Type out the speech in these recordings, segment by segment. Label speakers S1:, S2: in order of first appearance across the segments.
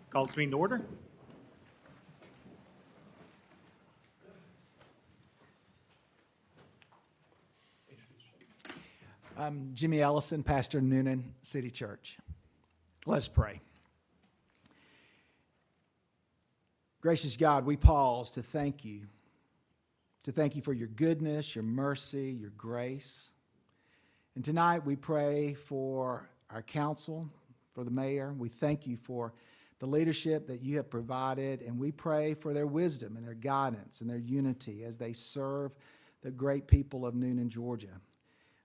S1: Call this meeting to order.
S2: I'm Jimmy Ellison, pastor of Newnan City Church. Let's pray. Gracious God, we pause to thank you for your goodness, your mercy, your grace. And tonight we pray for our council, for the mayor. We thank you for the leadership that you have provided, and we pray for their wisdom and their guidance and their unity as they serve the great people of Newnan, Georgia.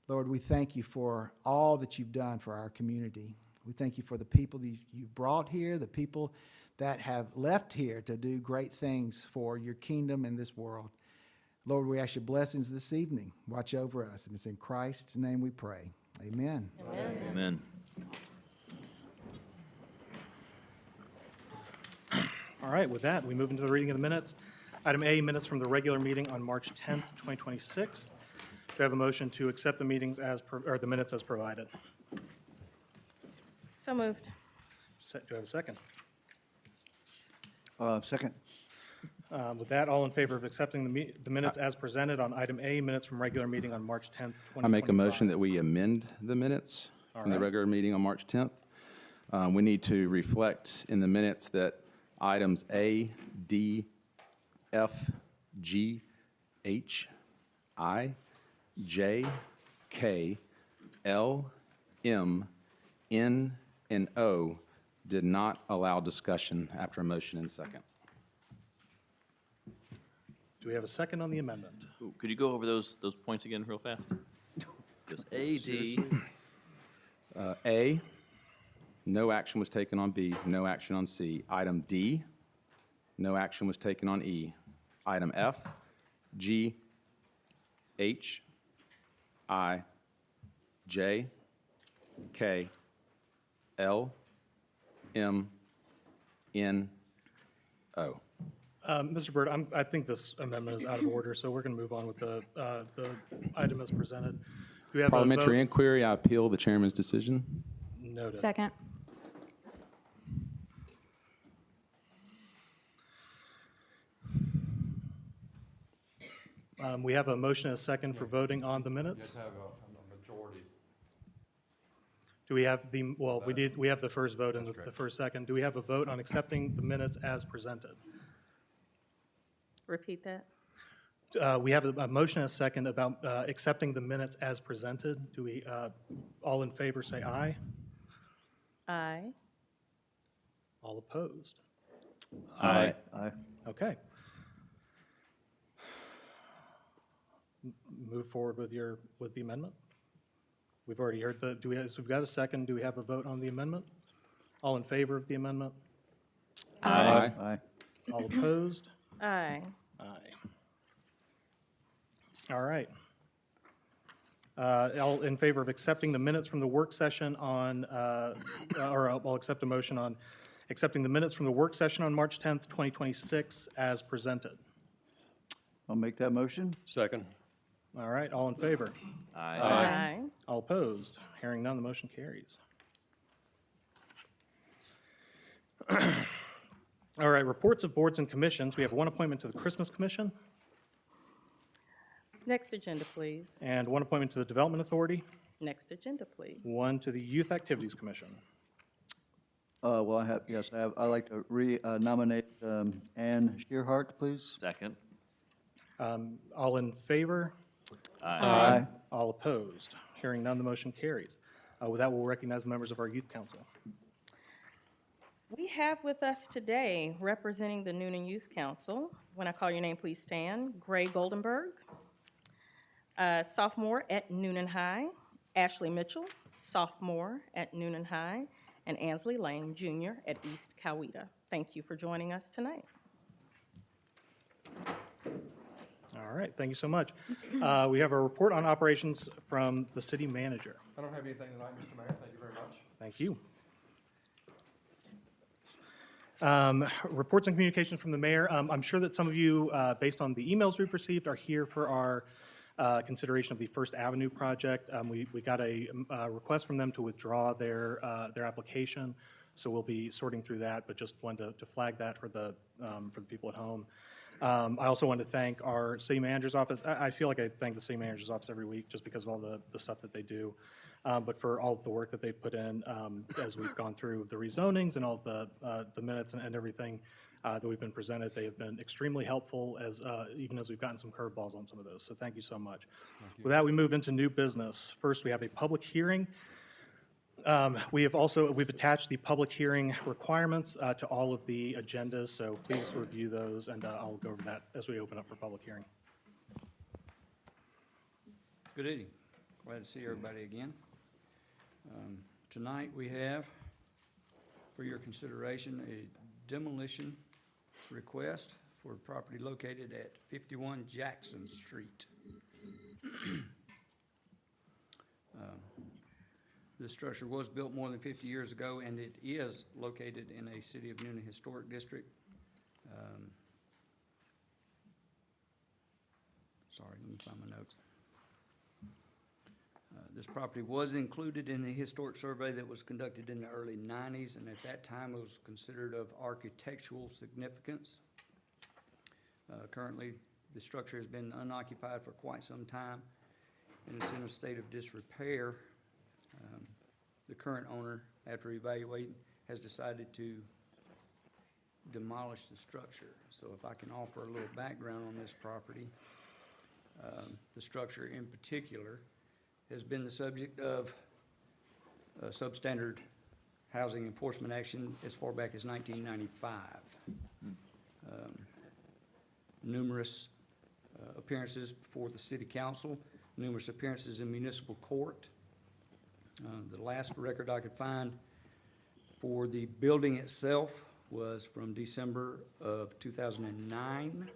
S2: Lord, we thank you for all that you've done for our community. We thank you for the people that you've brought here, the people that have left here to do great things for your kingdom in this world. Lord, we ask your blessings this evening. Watch over us, and it's in Christ's name we pray. Amen.
S3: Amen. Amen.
S1: All right, with that, we move into the reading of the minutes. Item A, minutes from the regular meeting on March 10th, 2026. Do I have a motion to accept the meetings the minutes as provided?
S3: So moved.
S1: Do I have a second?
S4: Second.
S1: With that, all in favor of accepting the minutes as presented on item A, minutes from regular meeting on March 10th, 2025.
S5: I make a motion that we amend the minutes from the regular meeting on March 10th. We need to reflect in the minutes that items A, D, F, G, H, I, J, K, L, M, N, and O did not allow discussion after a motion and second.
S1: Do we have a second on the amendment?
S3: Ooh, could you go over those points again real fast? Just A, D.
S5: A, no action was taken on B, no action on C. Item D, no action was taken on E. Item F, G, H, I, J, K, L, M, N, O.
S1: Mr. Byrd, I think this amendment is out of order, so we're going to move on with the item as presented. Do we have
S5: Parliamentary
S1: a vote?
S5: inquiry, I appeal the chairman's decision.
S1: Noted.
S6: Second.
S1: We have a motion and a second for voting on the minutes.
S7: Have a majority.
S1: Do we have we have the first vote and the first second. Do we have a vote on accepting the minutes as presented?
S3: Repeat that.
S1: We have a motion and a second about accepting the minutes as presented. Do we, all in favor say aye?
S3: Aye.
S1: All opposed?
S5: Aye.
S4: Aye.
S1: Okay. Move forward with the amendment. We've already heard so we've got a second. Do we have a vote on the amendment? All in favor of the amendment?
S5: Aye.
S4: Aye.
S1: All opposed?
S3: Aye.
S1: Aye. All right. All in favor of accepting the minutes from the work session on, or I'll accept a motion on accepting the minutes from the work session on March 10th, 2026 as presented.
S4: I'll make that motion.
S7: Second.
S1: All right, all in favor?
S3: Aye. Aye.
S1: All opposed? Hearing none, the motion carries. All right, reports of boards and commissions. We have one appointment to the Christmas Commission
S3: Next agenda, please.
S1: and one appointment to the Development Authority,
S3: Next agenda, please.
S1: one to the Youth Activities Commission.
S4: Well, I'd like to nominate Ann Shearhart, please.
S3: Second.
S1: All in favor?
S4: Aye.
S1: All opposed? Hearing none, the motion carries. With that, we'll recognize the members of our Youth Council.
S3: We have with us today, representing the Newnan Youth Council, when I call your name, please stand, Gray Goldenberg, sophomore at Newnan High, Ashley Mitchell, sophomore at Newnan High, and Ansley Lane, junior at East Coweta. Thank you for joining us tonight.
S1: All right, thank you so much. We have a report on operations from the city manager.
S7: I don't have anything tonight, Mr. Mayor. Thank you very much.
S1: Thank you. Reports and communications from the mayor. I'm sure that some of you, based on the emails we've received, are here for our consideration of the First Avenue project. We got a request from them to withdraw their application. So we'll be sorting through that, but just wanted to flag that for the people at home. I also want to thank our city manager's office. I feel like I thank the city manager's office every week just because of all the stuff that they do. But for all of the work that they've put in as we've gone through the rezonings and all of the minutes and everything that we've been presented, they have been extremely helpful even as we've gotten some curveballs on some of those. So thank you so much. With that, we move into new business. First, we have a public hearing. We've attached the public hearing requirements to all of the agendas, so please review those, and I'll go over that as we open up for public hearing.
S6: Good evening. Glad to see everybody again. Tonight we have for your consideration a demolition request for a property located at 51 Jackson Street. This structure was built more than 50 years ago, and it is located in a City of Newnan Historic District. Sorry, let me find my notes. This property was included in the historic survey that was conducted in the early 90s, and at that time it was considered of architectural significance. Currently, the structure has been unoccupied for quite some time, and it's in a state of disrepair. The current owner, after evaluating, has decided to demolish the structure. So if I can offer a little background on this property, the structure in particular has been the subject of substandard housing enforcement action as far back as 1995. Numerous appearances before the city council, numerous appearances in municipal court. The last record I could find for the building itself was from December of 2009.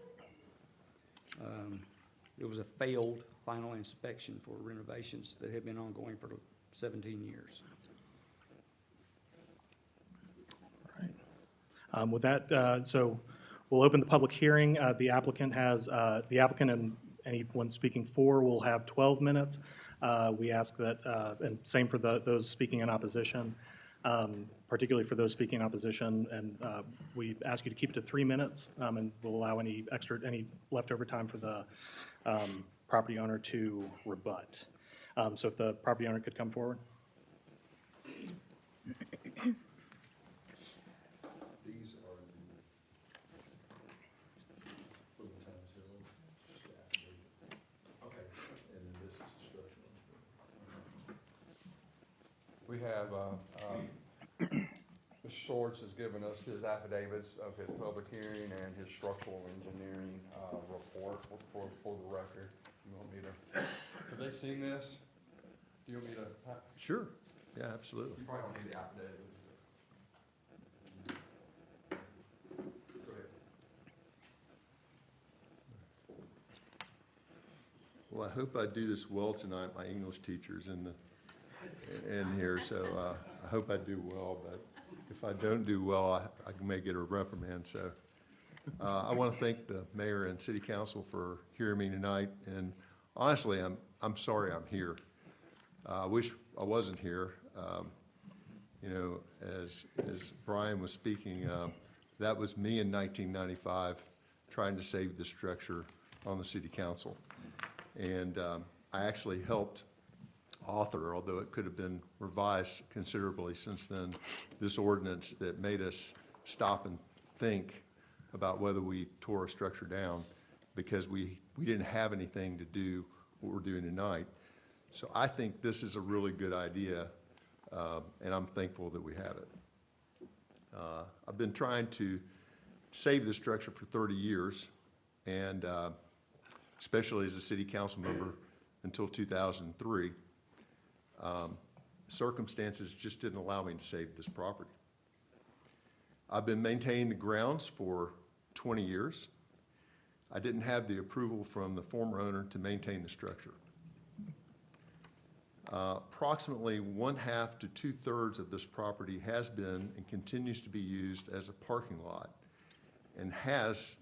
S6: It was a failed final inspection for renovations that had been ongoing for 17 years.
S1: All right. With that, so we'll open the public hearing. The applicant and anyone speaking for will have 12 minutes. We ask that, and same for those speaking in opposition, particularly for those speaking in opposition, and we ask you to keep it to 3 minutes, and we'll allow any leftover time for the property owner to rebut. So if the property owner could come forward.
S7: These are okay, and then this is the structure. We have, Mr. Schwartz has given us his affidavits of his public hearing and his structural engineering report for the record. You want me to, have they seen this? Do you want me to?
S8: Sure, yeah, absolutely.
S7: You probably don't need the affidavit. Go ahead.
S8: Well, I hope I do this well tonight. My English teacher's in here, so I hope I do well, but if I don't do well, I may get a reprimand, so. I want to thank the mayor and city council for hearing me tonight, and honestly, I'm sorry I'm here. I wish I wasn't here. You know, as Brian was speaking, that was me in 1995 trying to save the structure on the city council. And I actually helped author, although it could have been revised considerably since then, this ordinance that made us stop and think about whether we tore a structure down because we didn't have anything to do what we're doing tonight. So I think this is a really good idea, and I'm thankful that we have it. I've been trying to save this structure for 30 years, and especially as a city council member until 2003. Circumstances just didn't allow me to save this property. I've been maintaining the grounds for 20 years. I didn't have the approval from the former owner to maintain the structure. Approximately 1/2 to 2/3 of this property has been and continues to be used as a parking lot and has,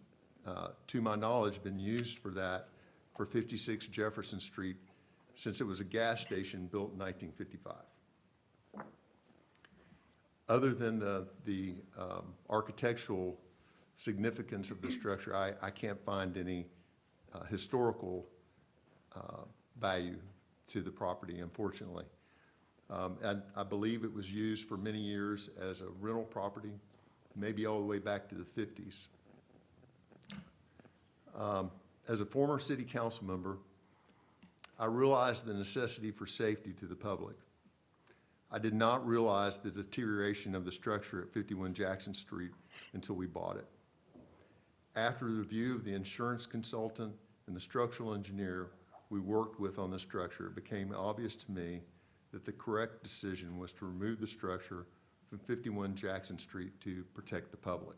S8: to my knowledge, been used for that for 56 Jefferson Street since it was a gas station built in 1955. other than the architectural significance of the structure, I can't find any historical value to the property, unfortunately. And I believe it was used for many years as a rental property, maybe all the way back to the 50s. As a former city council member, I realized the necessity for safety to the public. I did not realize the deterioration of the structure at 51 Jackson Street until we bought it. After the review of the insurance consultant and the structural engineer we worked with on the structure, it became obvious to me that the correct decision was to remove the structure from 51 Jackson Street to protect the public.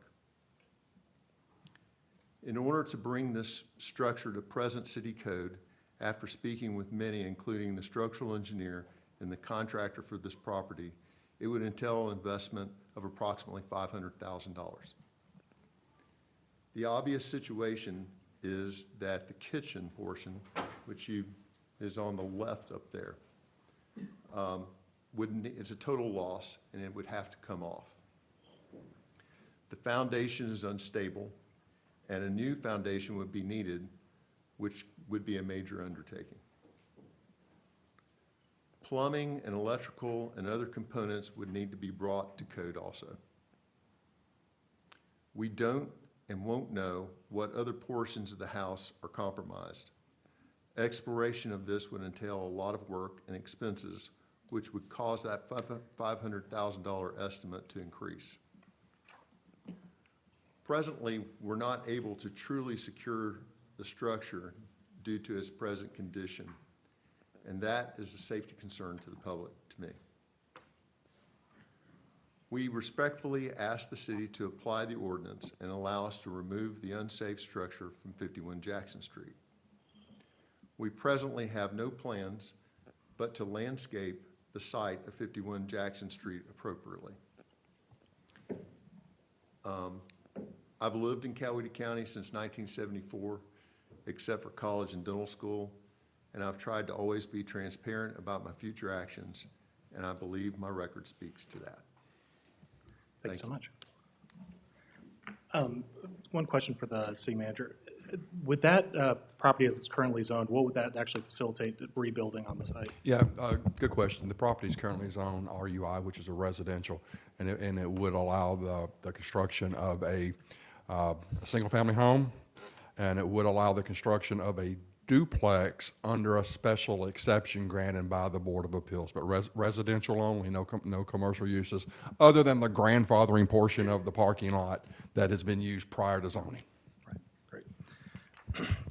S8: In order to bring this structure to present city code, after speaking with many, including the structural engineer and the contractor for this property, it would entail an investment of approximately $500,000. The obvious situation is that the kitchen portion, which is on the left up there, it's a total loss, and it would have to come off. The foundation is unstable, and a new foundation would be needed, which would be a major undertaking. Plumbing and electrical and other components would need to be brought to code also. We don't and won't know what other portions of the house are compromised. Exploration of this would entail a lot of work and expenses, which would cause that $500,000 estimate to increase. Presently, we're not able to truly secure the structure due to its present condition, and that is a safety concern to the public, to me. We respectfully ask the city to apply the ordinance and allow us to remove the unsafe structure from 51 Jackson Street. We presently have no plans but to landscape the site of 51 Jackson Street appropriately. I've lived in Coweta County since 1974, except for college and dental school, and I've tried to always be transparent about my future actions, and I believe my record speaks to that.
S1: Thank you so much. One question for the city manager. With that property as it's currently zoned, what would that actually facilitate rebuilding on the site?
S7: Yeah, good question. The property is currently zoned RUI, which is a residential, and it would allow the construction of a single-family home, and it would allow the construction of a duplex under a special exception granted by the Board of Appeals, but residential only, no commercial uses, other than the grandfathering portion of the parking lot that has been used prior to zoning.
S1: Right, great.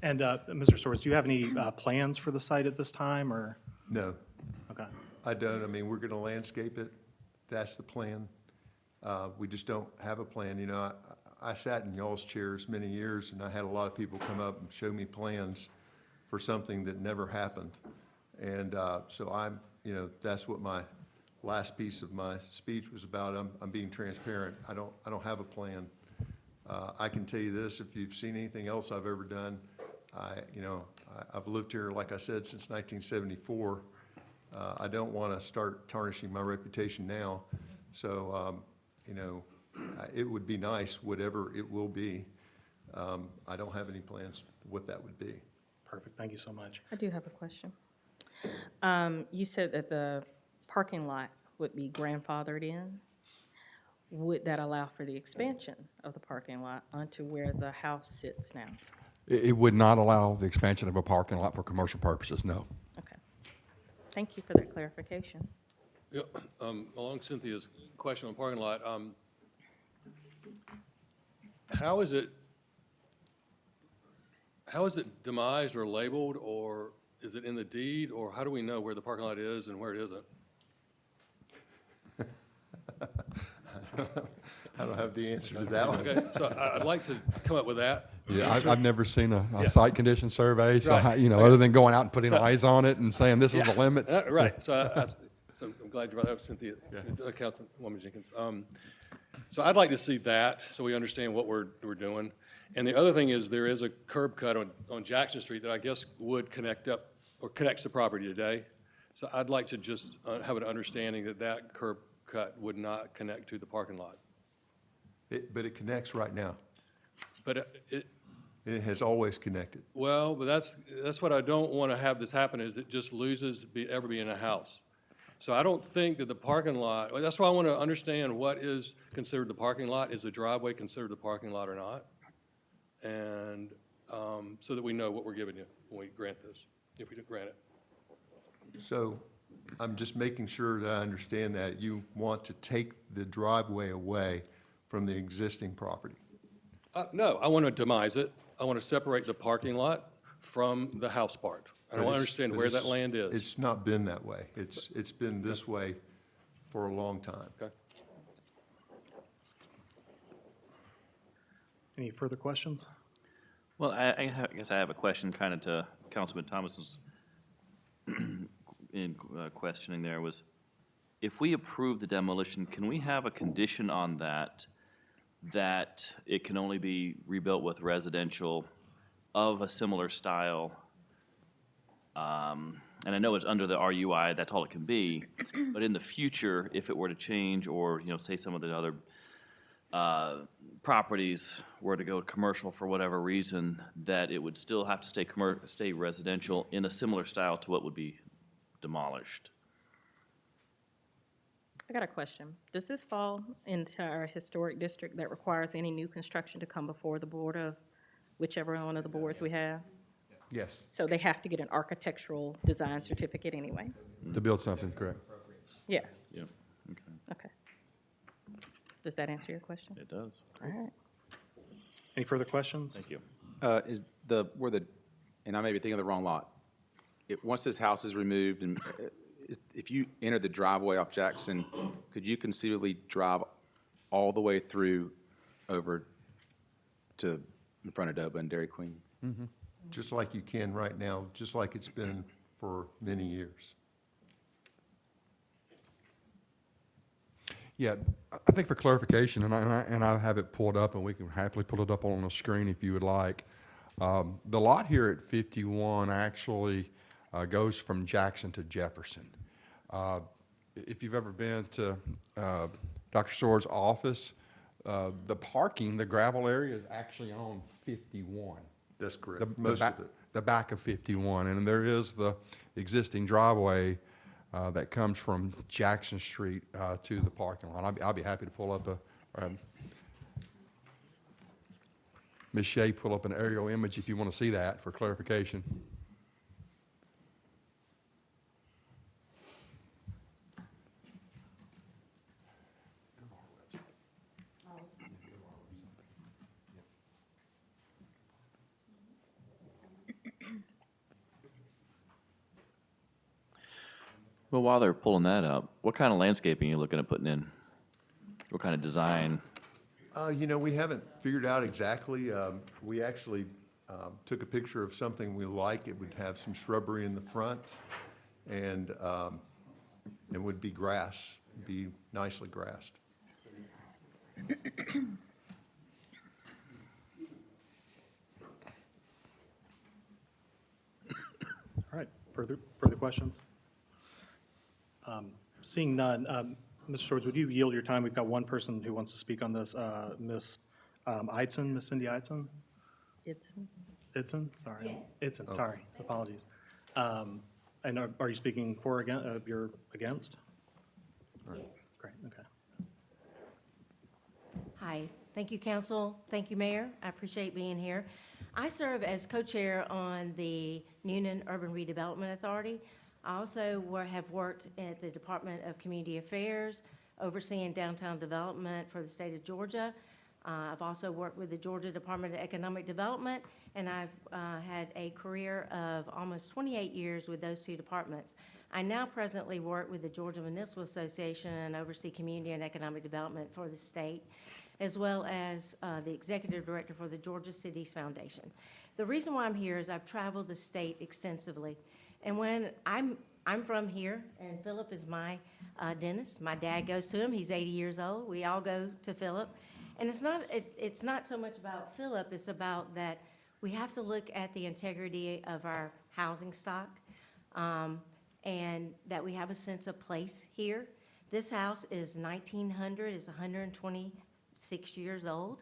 S1: And Mr. Soares, do you have any plans for the site at this time, or?
S8: No,
S1: Okay.
S8: I don't. I mean, we're going to landscape it. That's the plan. We just don't have a plan. You know, I sat in y'all's chairs many years, and I had a lot of people come up and show me plans for something that never happened. And so that's what my last piece of my speech was about. I'm being transparent. I don't have a plan. I can tell you this, if you've seen anything else I've ever done, I've lived here, like I said, since 1974. I don't want to start tarnishing my reputation now. So, it would be nice, whatever it will be. I don't have any plans what that would be.
S1: Perfect. Thank you so much.
S3: I do have a question. You said that the parking lot would be grandfathered in. Would that allow for the expansion of the parking lot onto where the house sits now?
S7: It would not allow the expansion of a parking lot for commercial purposes, no.
S3: Okay. Thank you for that clarification.
S9: Yeah, along Cynthia's question on parking lot, how is it demised or labeled, or is it in the deed, or how do we know where the parking lot is and where it isn't?
S8: I don't have the answer to that one.
S9: Okay, so I'd like to come up with that.
S7: Yeah, I've never seen a site condition survey, so,
S9: Right.
S7: other than going out and putting
S9: So-
S7: eyes on it and saying this is the limits.
S9: Right, so I'm glad you brought that up, Cynthia, Councilwoman Jenkins. So I'd like to see that, so we understand what we're doing. And the other thing is, there is a curb cut on Jackson Street that I guess would connect up, or connects the property today. So I'd like to just have an understanding that curb cut would not connect to the parking lot.
S8: But it connects right now.
S9: But
S8: It has always connected.
S9: well, but that's what I don't want to have this happen, is it just loses ever being a house. So I don't think that the parking lot, well, that's why I want to understand what is considered the parking lot. Is the driveway considered the parking lot or not? And so that we know what we're giving you when we grant this, if we do grant it.
S8: So I'm just making sure that I understand that you want to take the driveway away from the existing property.
S9: No, I want to demise it. I want to separate the parking lot from the house part. I want to understand where that land is.
S8: It's not been that way. It's been this way for a long time.
S9: Okay.
S1: Any further questions?
S10: Well, I guess I have a question kind of to Councilman Thomas's in questioning there was, if we approve the demolition, can we have a condition on that it can only be rebuilt with residential of a similar style? And I know it's under the RUI, that's all it can be, but in the future, if it were to change, or, say some of the other properties were to go commercial for whatever reason, that it would still have to stay residential in a similar style to what would be demolished.
S3: I got a question. Does this fall into our historic district that requires any new construction to come before the board of whichever one of the boards we have?
S7: Yes,
S3: So they have to get an architectural design certificate anyway?
S7: to build something, correct.
S3: Yeah,
S10: Yeah, okay,
S3: okay. Does that answer your question?
S10: it does.
S3: All right.
S1: Any further questions?
S10: Thank you.
S5: Is and I may be thinking of the wrong lot. Once this house is removed, and if you enter the driveway off Jackson, could you conceivably drive all the way through over to in front of Doba and Dairy Queen?
S8: Just like you can right now, just like it's been for many years.
S7: Yeah, I think for clarification, and I have it pulled up, and we can happily pull it up on the screen if you would like. The lot here at 51 actually goes from Jackson to Jefferson. If you've ever been to Dr. Soar's office, the parking, the gravel area is actually on 51.
S8: That's correct, most of it.
S7: The back of 51, and there is the existing driveway that comes from Jackson Street to the parking lot. I'll be happy to pull up Ms. Shea, pull up an aerial image if you want to see that for clarification.
S10: Well, while they're pulling that up, what kind of landscaping are you looking at putting in? What kind of design?
S8: We haven't figured out exactly. We actually took a picture of something we like. It would have some shrubbery in the front, and it would be grass, be nicely grassed.
S1: All right, further questions? Seeing none, Mr. Swords, would you yield your time? We've got one person who wants to speak on this, Ms. Eitzen, Ms. Cindy Eitzen? Eitzen, sorry. Yes. Eitzen, sorry, apologies. And are you speaking for, you're against? Yes. Great, okay.
S11: Hi, thank you, council. Thank you, Mayor. I appreciate being here. I serve as co-chair on the Newnan Urban Redevelopment Authority. I also have worked at the Department of Community Affairs, overseeing downtown development for the state of Georgia. I've also worked with the Georgia Department of Economic Development, and I've had a career of almost 28 years with those two departments. I now presently work with the Georgia Municipal Association and oversee community and economic development for the state, as well as the executive director for the Georgia Cities Foundation. The reason why I'm here is I've traveled the state extensively. And when I'm from here, and Philip is my dentist. My dad goes to him. He's 80 years old. We all go to Philip. And it's not so much about Philip. It's about that we have to look at the integrity of our housing stock, and that we have a sense of place here. This house is 1900, it's 126 years old.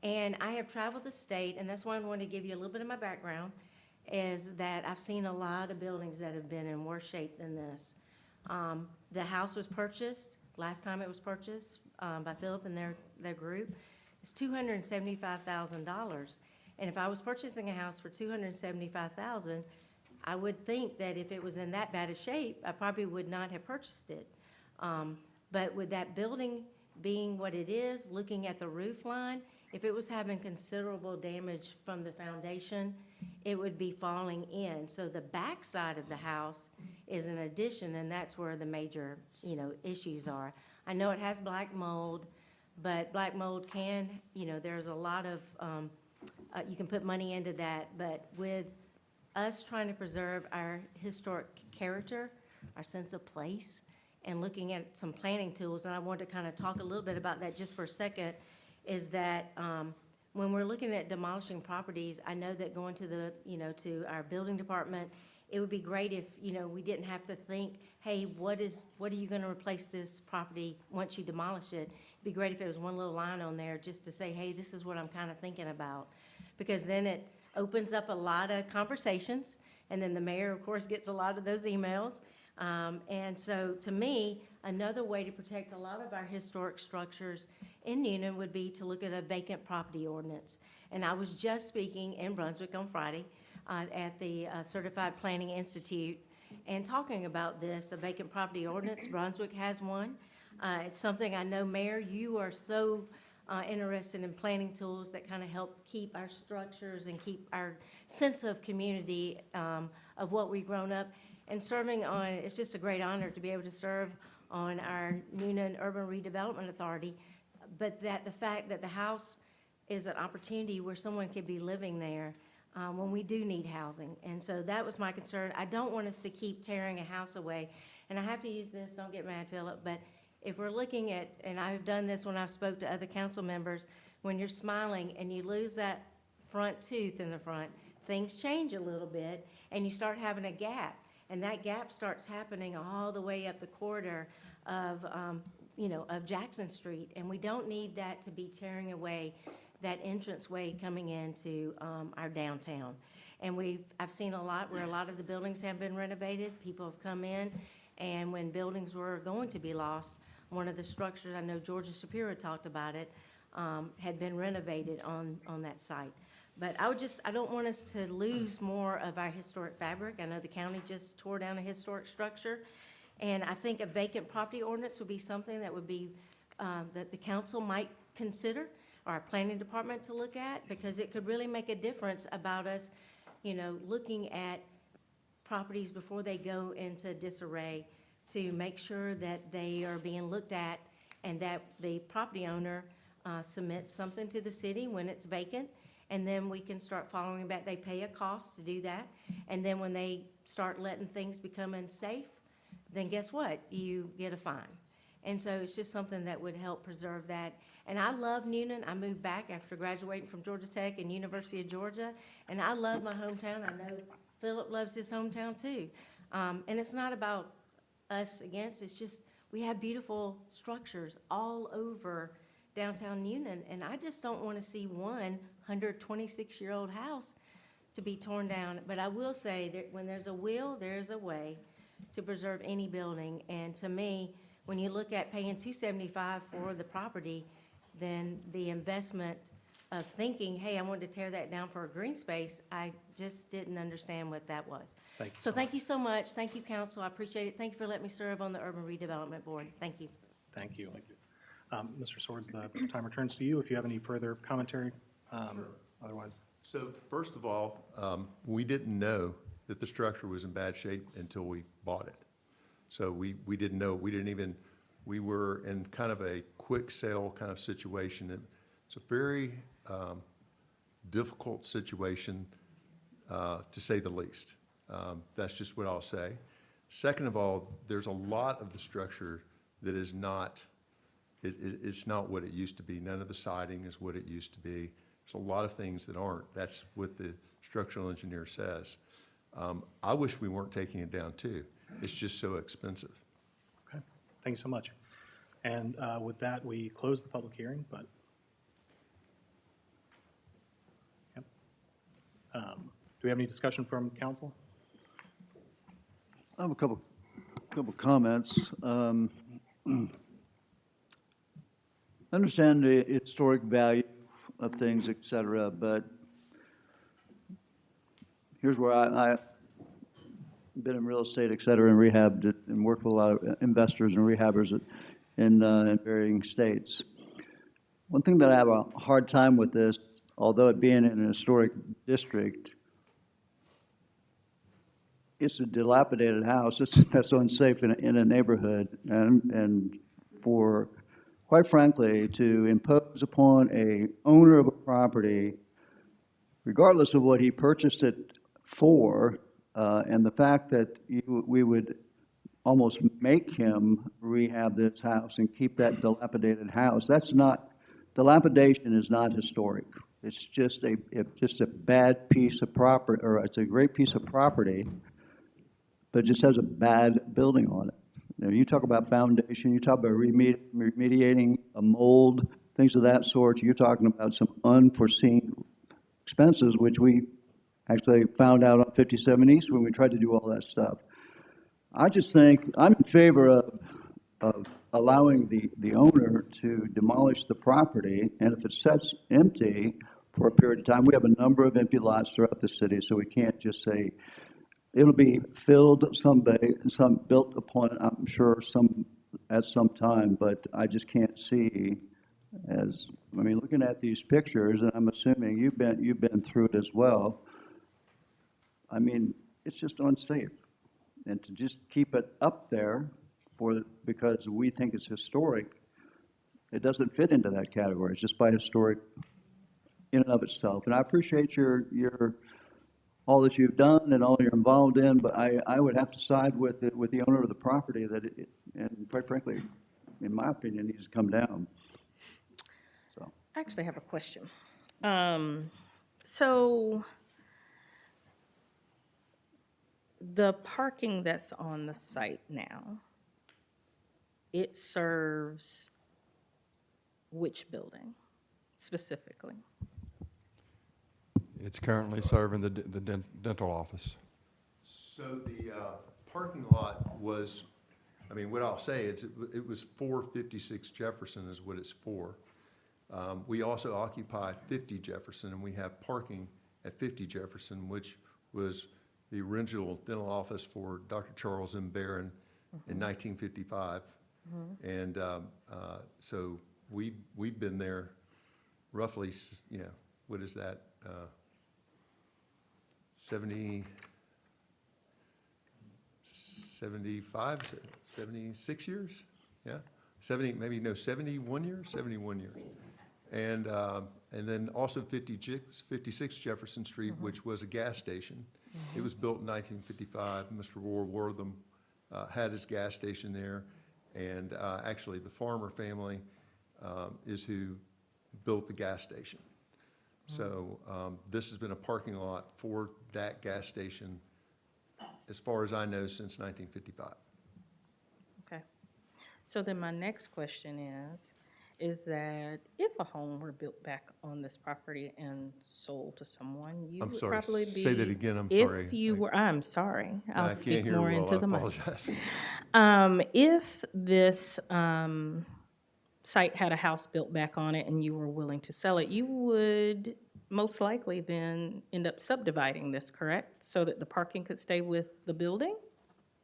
S11: And I have traveled the state, and that's why I wanted to give you a little bit of my background, is that I've seen a lot of buildings that have been in worse shape than this. The house was purchased, last time it was purchased by Philip and their group, it's $275,000. And if I was purchasing a house for $275,000, I would think that if it was in that bad a shape, I probably would not have purchased it. But with that building being what it is, looking at the roof line, if it was having considerable damage from the foundation, it would be falling in. So the back side of the house is an addition, and that's where the major, issues are. I know it has black mold, but black mold can, there's a lot of, you can put money into that, but with us trying to preserve our historic character, our sense of place, and looking at some planning tools, and I wanted to kind of talk a little bit about that just for a second, is that when we're looking at demolishing properties, I know that going to the, to our building department, it would be great if, we didn't have to think, hey, what are you gonna replace this property once you demolish it? It'd be great if it was one little line on there just to say, hey, this is what I'm kind of thinking about. Because then it opens up a lot of conversations, and then the mayor, of course, gets a lot of those emails. And so, to me, another way to protect a lot of our historic structures in Newnan would be to look at a vacant property ordinance. And I was just speaking in Brunswick on Friday at the Certified Planning Institute and talking about this, a vacant property ordinance. Brunswick has one. It's something I know, Mayor, you are so interested in planning tools that kind of help keep our structures and keep our sense of community of what we've grown up. And serving on, it's just a great honor to be able to serve on our Newnan Urban Redevelopment Authority, but that the fact that the house is an opportunity where someone could be living there when we do need housing. And so that was my concern. I don't want us to keep tearing a house away. And I have to use this, don't get mad, Philip, but if we're looking at, and I've done this when I've spoke to other council members, when you're smiling and you lose that front tooth in the front, things change a little bit and you start having a gap. And that gap starts happening all the way up the corridor of, of Jackson Street. And we don't need that to be tearing away that entranceway coming into our downtown. And I've seen a lot where a lot of the buildings have been renovated. People have come in, and when buildings were going to be lost, one of the structures, I know Georgia Shapiro talked about it, had been renovated on that site. But I don't want us to lose more of our historic fabric. I know the county just tore down a historic structure, and I think a vacant property ordinance would be something that would be, that the council might consider, or our planning department to look at, because it could really make a difference about us, looking at properties before they go into disarray, to make sure that they are being looked at and that the property owner submits something to the city when it's vacant. And then we can start following back. They pay a cost to do that. And then when they start letting things become unsafe, then guess what? You get a fine. And so it's just something that would help preserve that. And I love Newnan. I moved back after graduating from Georgia Tech and University of Georgia. And I love my hometown. I know Philip loves his hometown too. And it's not about us against, it's just we have beautiful structures all over downtown Newnan, and I just don't want to see one 126-year-old house to be torn down. But I will say that when there's a will, there's a way to preserve any building. And to me, when you look at paying $275 for the property, then the investment of thinking, hey, I wanted to tear that down for a green space, I just didn't understand what that was.
S1: Thank you
S11: So
S1: so
S11: thank you so much. Thank you, council. I appreciate it. Thank you for letting me serve on the Urban Redevelopment Board. Thank you.
S1: Thank you. Mr. Swords, the time returns to you if you have any further commentary. Otherwise,
S8: So first of all, we didn't know that the structure was in bad shape until we bought it. So we didn't know, we were in kind of a quick sale kind of situation. It's a very difficult situation, to say the least. That's just what I'll say. Second of all, there's a lot of the structure that is not, it's not what it used to be. None of the siding is what it used to be. There's a lot of things that aren't. That's what the structural engineer says. I wish we weren't taking it down too. It's just so expensive.
S1: okay. Thank you so much. And with that, we close the public hearing, but. Yep. Do we have any discussion from council?
S4: I have a couple comments. Understand the historic value of things, et cetera, but here's where I've been in real estate, et cetera, and rehabbed and worked with a lot of investors and rehabbers in varying states. One thing that I have a hard time with this, although it being in an historic district, it's a dilapidated house. That's unsafe in a neighborhood, and for, quite frankly, to impose upon a owner of a property, regardless of what he purchased it for, and the fact that we would almost make him rehab this house and keep that dilapidated house. That's not, dilapidation is not historic. It's just a bad piece of property, or it's a great piece of property, but it just has a bad building on it. You know, you talk about foundation, you talk about remediating a mold, things of that sort. You're talking about some unforeseen expenses, which we actually found out on 57 East when we tried to do all that stuff. I just think I'm in favor of allowing the owner to demolish the property, and if it sits empty for a period of time, we have a number of empty lots throughout the city, so we can't just say, it'll be filled someday, some built upon, I'm sure, at some time, but I just can't see looking at these pictures, and I'm assuming you've been through it as well. I mean, it's just unsafe. And to just keep it up there because we think it's historic, it doesn't fit into that category. It's just by historic in and of itself. And I appreciate your all that you've done and all you're involved in, but I would have to side with the owner of the property and quite frankly, in my opinion, needs to come down. So
S3: I actually have a question. So the parking that's on the site now, it serves which building specifically?
S7: It's currently serving the dental office.
S8: So the parking lot was, what I'll say, it was 456 Jefferson is what it's for. We also occupy 50 Jefferson, and we have parking at 50 Jefferson, which was the original dental office for Dr. Charles M. Barron in 1955. And so we've been there roughly, what is that? 75, 76 years? Yeah, 71 years? 71 years. And then also 56 Jefferson Street, which was a gas station. It was built in 1955. Mr. Roar Wortham had his gas station there. And actually, the Farmer family is who built the gas station. So this has been a parking lot for that gas station, as far as I know, since 1955.
S3: Okay. So then my next question is that if a home were built back on this property and sold to someone, you
S8: I'm
S3: would
S8: sorry,
S3: probably be.
S8: say that again, I'm sorry.
S3: If you were, I'm sorry, I'll
S8: I can't
S3: speak
S8: hear
S3: more
S8: well,
S3: into
S8: I
S3: the mic.
S8: apologize.
S3: If this site had a house built back on it and you were willing to sell it, you would most likely then end up subdividing this, correct? So that the parking could stay with the building?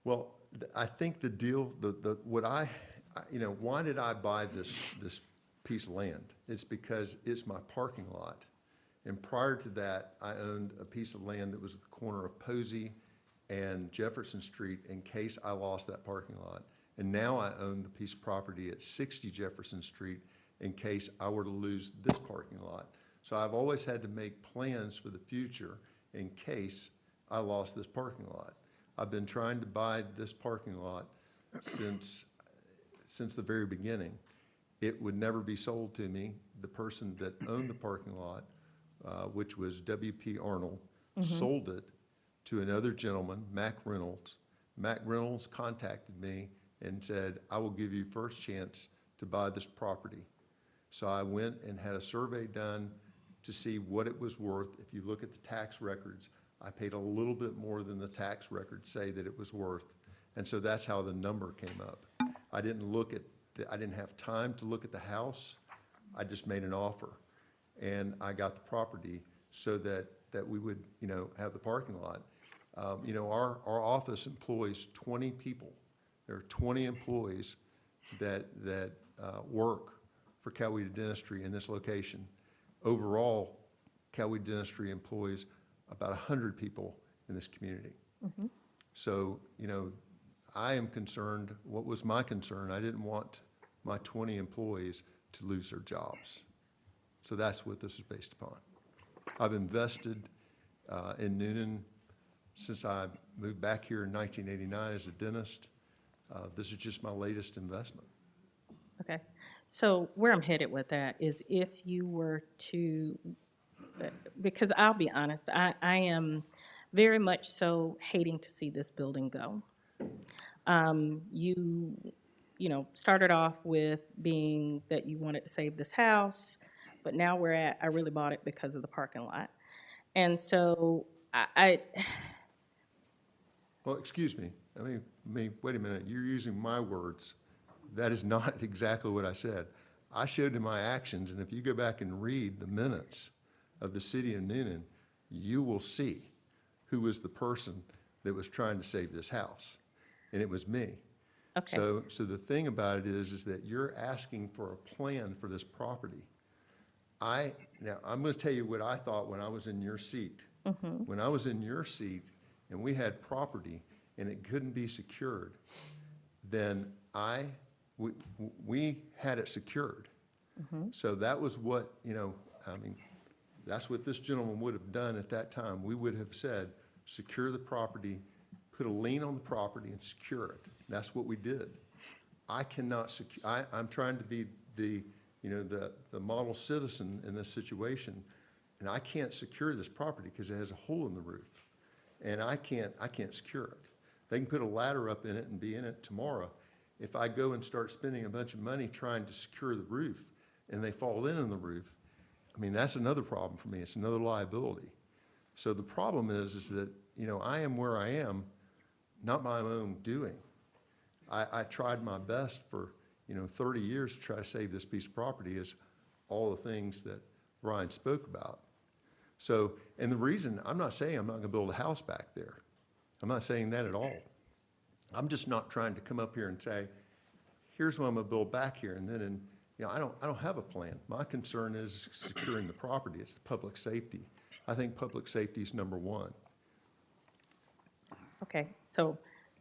S8: Well, I think the deal, why did I buy this piece of land? It's because it's my parking lot. And prior to that, I owned a piece of land that was at the corner of Posey and Jefferson Street in case I lost that parking lot. And now I own the piece of property at 60 Jefferson Street in case I were to lose this parking lot. So I've always had to make plans for the future in case I lost this parking lot. I've been trying to buy this parking lot since the very beginning. It would never be sold to me. The person that owned the parking lot, which was W.P. Arnold, sold it to another gentleman, Mac Reynolds. Mac Reynolds contacted me and said, I will give you first chance to buy this property. So I went and had a survey done to see what it was worth. If you look at the tax records, I paid a little bit more than the tax records say that it was worth. And so that's how the number came up. I didn't I didn't have time to look at the house. I just made an offer. And I got the property so that we would, have the parking lot. Our office employs 20 people. There are 20 employees that work for Coweta Dentistry in this location. Overall, Coweta Dentistry employs about 100 people in this community. So, I am concerned, what was my concern? I didn't want my 20 employees to lose their jobs. So that's what this is based upon. I've invested in Newnan since I moved back here in 1989 as a dentist. This is just my latest investment.
S3: Okay. So where I'm headed with that is if you were to, because I'll be honest, I am very much so hating to see this building go. You started off with being that you wanted to save this house, but now we're at, I really bought it because of the parking lot. And so
S8: Well, excuse me. Wait a minute. You're using my words. That is not exactly what I said. I showed in my actions, and if you go back and read the minutes of the city of Newnan, you will see who was the person that was trying to save this house, and it was me.
S3: okay.
S8: So the thing about it is that you're asking for a plan for this property. Now, I'm going to tell you what I thought when I was in your seat. When I was in your seat and we had property and it couldn't be secured, then we had it secured. So that was what, that's what this gentleman would have done at that time. We would have said, secure the property, put a lien on the property and secure it. That's what we did. I cannot secure, I'm trying to be the model citizen in this situation, and I can't secure this property because it has a hole in the roof. And I can't secure it. They can put a ladder up in it and be in it tomorrow. If I go and start spending a bunch of money trying to secure the roof and they fall in the roof, that's another problem for me. It's another liability. So the problem is that, I am where I am, not my own doing. I tried my best for, 30 years to try to save this piece of property, as all the things that Ryan spoke about. So, and the reason, I'm not saying I'm not gonna build a house back there. I'm not saying that at all. I'm just not trying to come up here and say, here's what I'm gonna build back here, and then, I don't have a plan. My concern is securing the property. It's the public safety. I think public safety is number one.
S3: Okay, so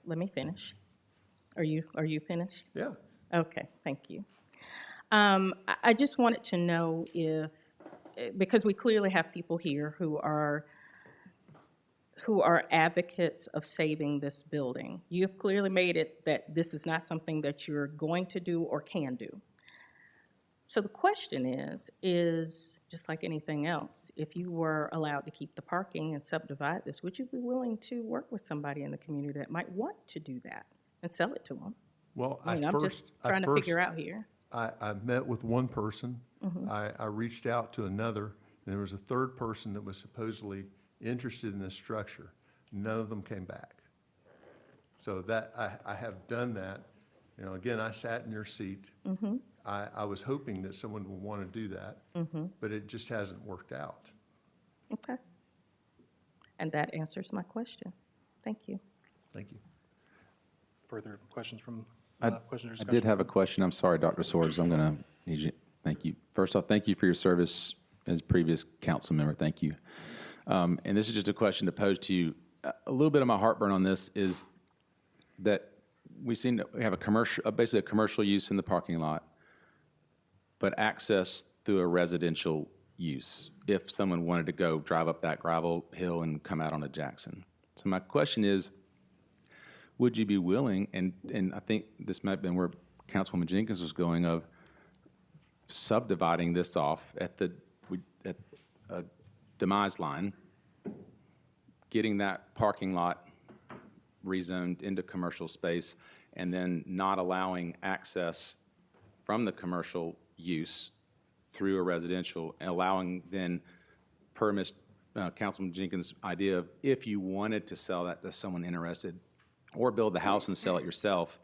S3: let me finish. Are you finished?
S8: Yeah.
S3: Okay, thank you. I just wanted to know if, because we clearly have people here who are advocates of saving this building. You have clearly made it that this is not something that you're going to do or can do. So the question is just like anything else, if you were allowed to keep the parking and subdivide this, would you be willing to work with somebody in the community that might want to do that and sell it to them?
S8: Well,
S3: I'm just trying to figure out here.
S8: I met with one person. I reached out to another, and there was a third person that was supposedly interested in this structure. None of them came back. So that, I have done that. Again, I sat in your seat. I was hoping that someone would want to do that, but it just hasn't worked out.
S3: Okay. And that answers my question. Thank you.
S8: Thank you.
S1: Further questions from,
S5: I
S1: questions or
S5: I
S1: discussion?
S5: did have a question. I'm sorry, Dr. Swords. I'm going to need you. Thank you. First off, thank you for your service as previous council member. Thank you. And this is just a question to pose to you. A little bit of my heartburn on this is that we have a commercial, basically a commercial use in the parking lot, but access through a residential use if someone wanted to go drive up that gravel hill and come out onto Jackson. So my question is, would you be willing, and I think this might have been where Councilwoman Jenkins was going, of subdividing this off at a demise line, getting that parking lot rezoned into commercial space, and then not allowing access from the commercial use through a residential, and allowing then, per Councilman Jenkins' idea of if you wanted to sell that to someone interested, or build the house and sell it yourself,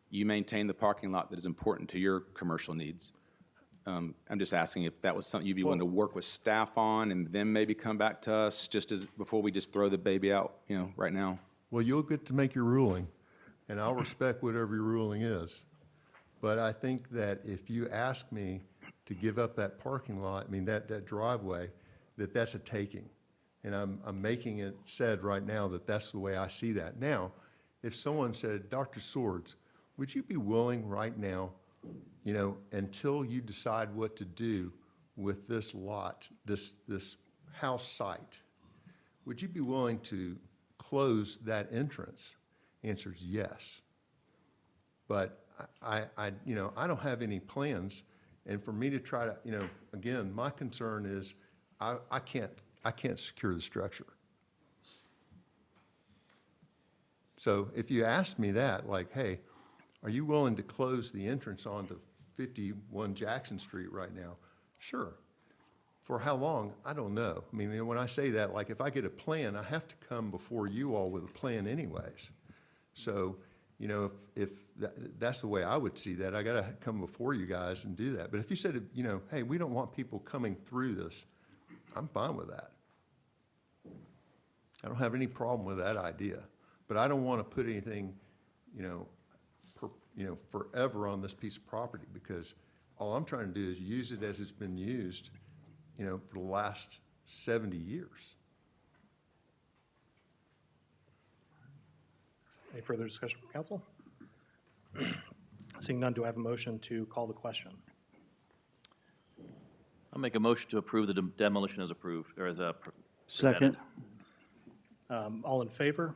S5: you maintain the parking lot that is important to your commercial needs. I'm just asking if that was something you'd be willing to work with staff on, and then maybe come back to us just as, before we just throw the baby out, right now.
S8: Well, you'll get to make your ruling, and I'll respect whatever your ruling is. But I think that if you ask me to give up that parking lot, that driveway, that's a taking. And I'm making it said right now that that's the way I see that. Now, if someone said, Dr. Swords, would you be willing right now, until you decide what to do with this lot, this house site, would you be willing to close that entrance? Answer is yes. But I don't have any plans, and for me to try to, again, my concern is I can't secure the structure. So if you ask me that, like, hey, are you willing to close the entrance onto 51 Jackson Street right now? Sure. For how long? I don't know. When I say that, like, if I get a plan, I have to come before you all with a plan anyways. So, if that's the way I would see that, I got to come before you guys and do that. But if you said, hey, we don't want people coming through this, I'm fine with that. I don't have any problem with that idea. But I don't want to put anything, forever on this piece of property, because all I'm trying to do is use it as it's been used, for the last 70 years.
S1: Any further discussion from council? Seeing none, do I have a motion to call the question?
S10: I'll make a motion to approve the demolition as approved, or as
S4: Second.
S1: All in favor?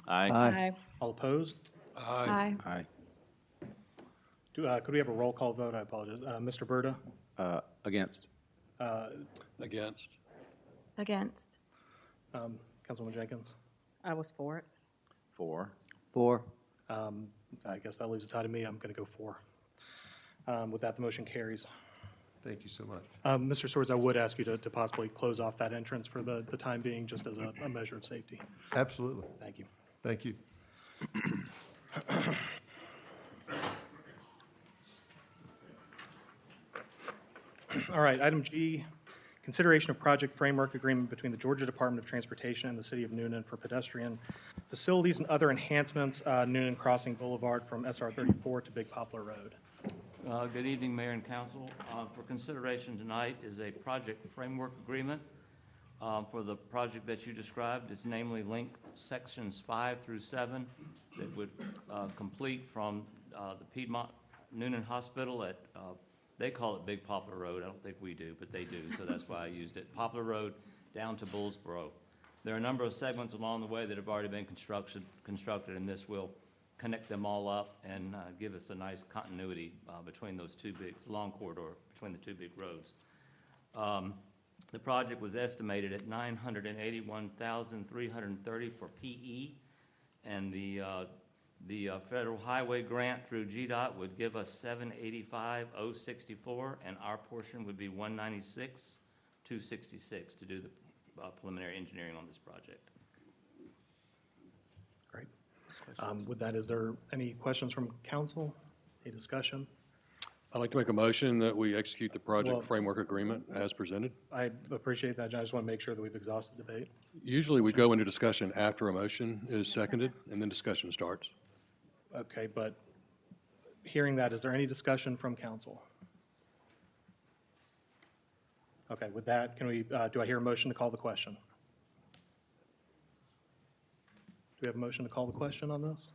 S10: Aye.
S11: Aye.
S1: All opposed?
S3: Aye.
S5: Aye.
S1: Could we have a roll call vote? I apologize. Mr. Berta?
S5: Against.
S9: Against.
S12: Against.
S1: Councilwoman Jenkins?
S3: I was for it.
S5: 4.
S4: 4.
S1: I guess that leaves a tie to me. I'm going to go 4. With that, the motion carries.
S8: Thank you so much.
S1: Mr. Swords, I would ask you to possibly close off that entrance for the time being, just as a measure of safety.
S8: Absolutely.
S1: Thank you.
S8: Thank you.
S1: All right, item G, consideration of project framework agreement between the Georgia Department of Transportation and the City of Newnan for pedestrian facilities and other enhancements, Newnan Crossing Boulevard from SR 34 to Big Poplar Road.
S13: Good evening, Mayor and Council. For consideration tonight is a project framework agreement for the project that you described. It's namely link sections 5 through 7 that would complete from the Piedmont Newnan Hospital at, they call it Big Poplar Road. I don't think we do, but they do, so that's why I used it. Poplar Road down to Bullsboro. There are a number of segments along the way that have already been constructed, and this will connect them all up and give us a nice continuity between those two big, it's a long corridor between the two big roads. The project was estimated at $981,330 for PE, and the federal highway grant through GDOT would give us $785,064, and our portion would be $196,266 to do the preliminary engineering on this project.
S1: Great. With that, is there any questions from council? Any discussion?
S9: I'd like to make a motion that we execute the
S1: Well-
S9: project framework agreement as presented.
S1: I appreciate that. I just want to make sure that we've exhausted debate.
S9: Usually we go into discussion after a motion is seconded, and then discussion starts.
S1: Okay, but hearing that, is there any discussion from council? Okay, with that, can we, do I hear a motion to call the question? Do we have a motion to call the question on this?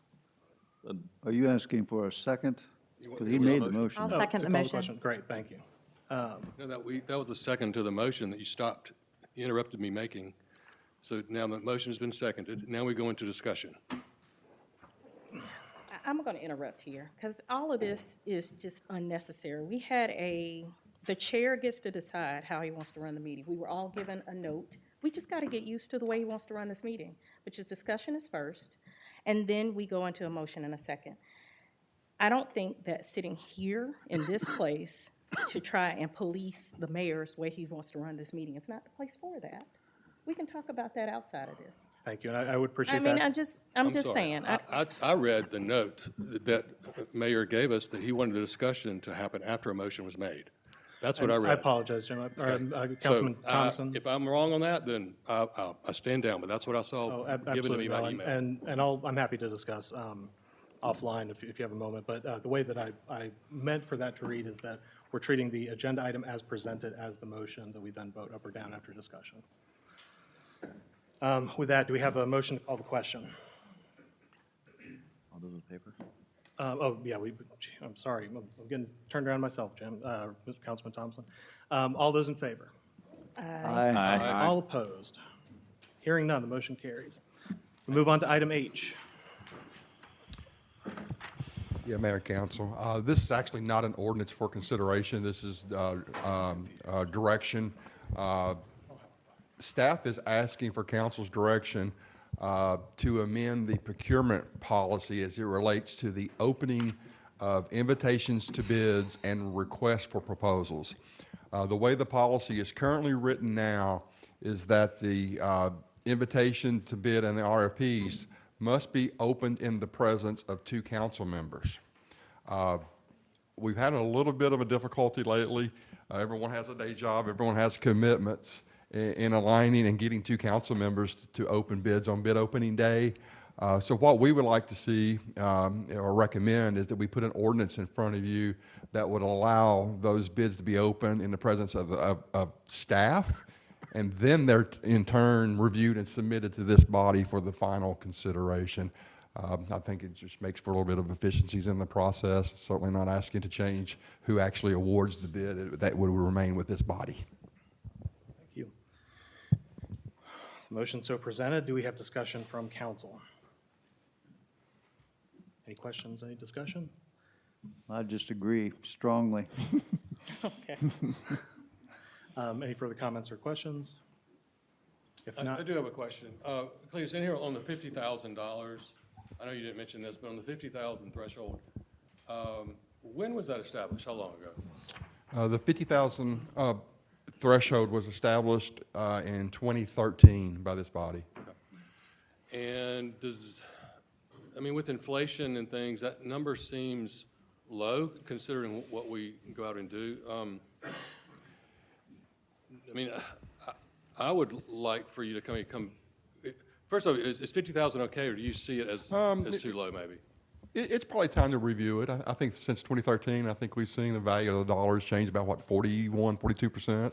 S4: Are you asking for a second? Because he
S10: was a
S4: made the
S10: motion.
S4: motion.
S12: I'll
S1: Oh,
S12: second
S1: to
S12: the
S1: call
S12: motion.
S1: Great, thank you.
S9: No, that was a second to the motion that you stopped, you interrupted me making. So now the motion has been seconded. Now we go into discussion.
S3: I'm going to interrupt here, because all of this is just unnecessary. We had the chair gets to decide how he wants to run the meeting. We were all given a note. We just got to get used to the way he wants to run this meeting, which is discussion is first, and then we go into a motion in a second. I don't think that sitting here in this place should try and police the mayor's way he wants to run this meeting. It's not the place for that. We can talk about that outside of this.
S1: Thank you, and I would appreciate
S3: I mean,
S1: that.
S3: I'm just
S9: sorry.
S3: saying.
S9: I read the note that Mayor gave us that he wanted the discussion to happen after a motion was made. That's what I read.
S1: I apologize, Jim. Councilman
S9: So,
S1: Thompson.
S9: if I'm wrong on that, then I stand down, but that's what I saw
S1: Oh,
S9: given to me
S1: absolutely,
S9: by
S1: no,
S9: email.
S1: and I'm happy to discuss offline if you have a moment, but the way that I meant for that to read is that we're treating the agenda item as presented as the motion that we then vote up or down after discussion. With that, do we have a motion to call the question?
S10: All those in favor?
S1: Oh, yeah, I'm sorry, I'm getting turned around myself, Jim, Mr. Councilman Thompson. All those in favor?
S4: Aye.
S1: All opposed? Hearing none, the motion carries. We move on to item H.
S7: Yeah, Mayor and Council. This is actually not an ordinance for consideration. This is direction. Staff is asking for council's direction to amend the procurement policy as it relates to the opening of invitations to bids and requests for proposals. The way the policy is currently written now is that the invitation to bid and the RFPs must be opened in the presence of two council members. We've had a little bit of a difficulty lately. Everyone has a day job, everyone has commitments in aligning and getting two council members to open bids on bid opening day. So what we would like to see or recommend is that we put an ordinance in front of you that would allow those bids to be open in the presence of staff, and then they're in turn reviewed and submitted to this body for the final consideration. I think it just makes for a little bit of efficiencies in the process. Certainly not asking to change who actually awards the bid. That would remain with this body.
S1: Thank you. The motion so presented, do we have discussion from council? Any questions, any discussion?
S4: I just agree strongly.
S3: Okay.
S1: Any further comments or questions? If
S9: I
S1: not,
S9: do have a question. Cleus, in here on the $50,000, I know you didn't mention this, but on the 50,000 threshold, when was that established? How long ago?
S7: The 50,000 threshold was established in 2013 by this body.
S9: And with inflation and things, that number seems low considering what we go out and do. I would like for you to come. First of all, is 50,000 okay, or do you see it as too low, maybe?
S7: It's probably time to review it. I think since 2013, I think we've seen the value of the dollars change about, 42%.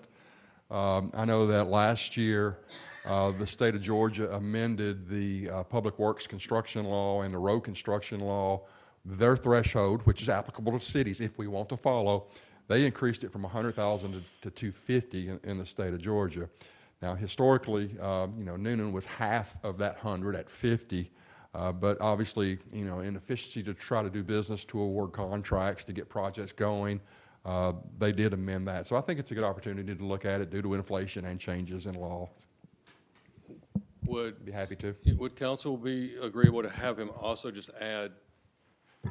S7: I know that last year, the state of Georgia amended the Public Works construction law and the road construction law. Their threshold, which is applicable to cities if we want to follow, they increased it from 100,000 to 250 in the state of Georgia. Now, historically, Newnan was half of that 100 at 50, but obviously, in efficiency to try to do business, to award contracts, to get projects going, they did amend that. So I think it's a good opportunity to look at it due to inflation and changes in law. Be happy to.
S9: Would council be agreeable to have him also just add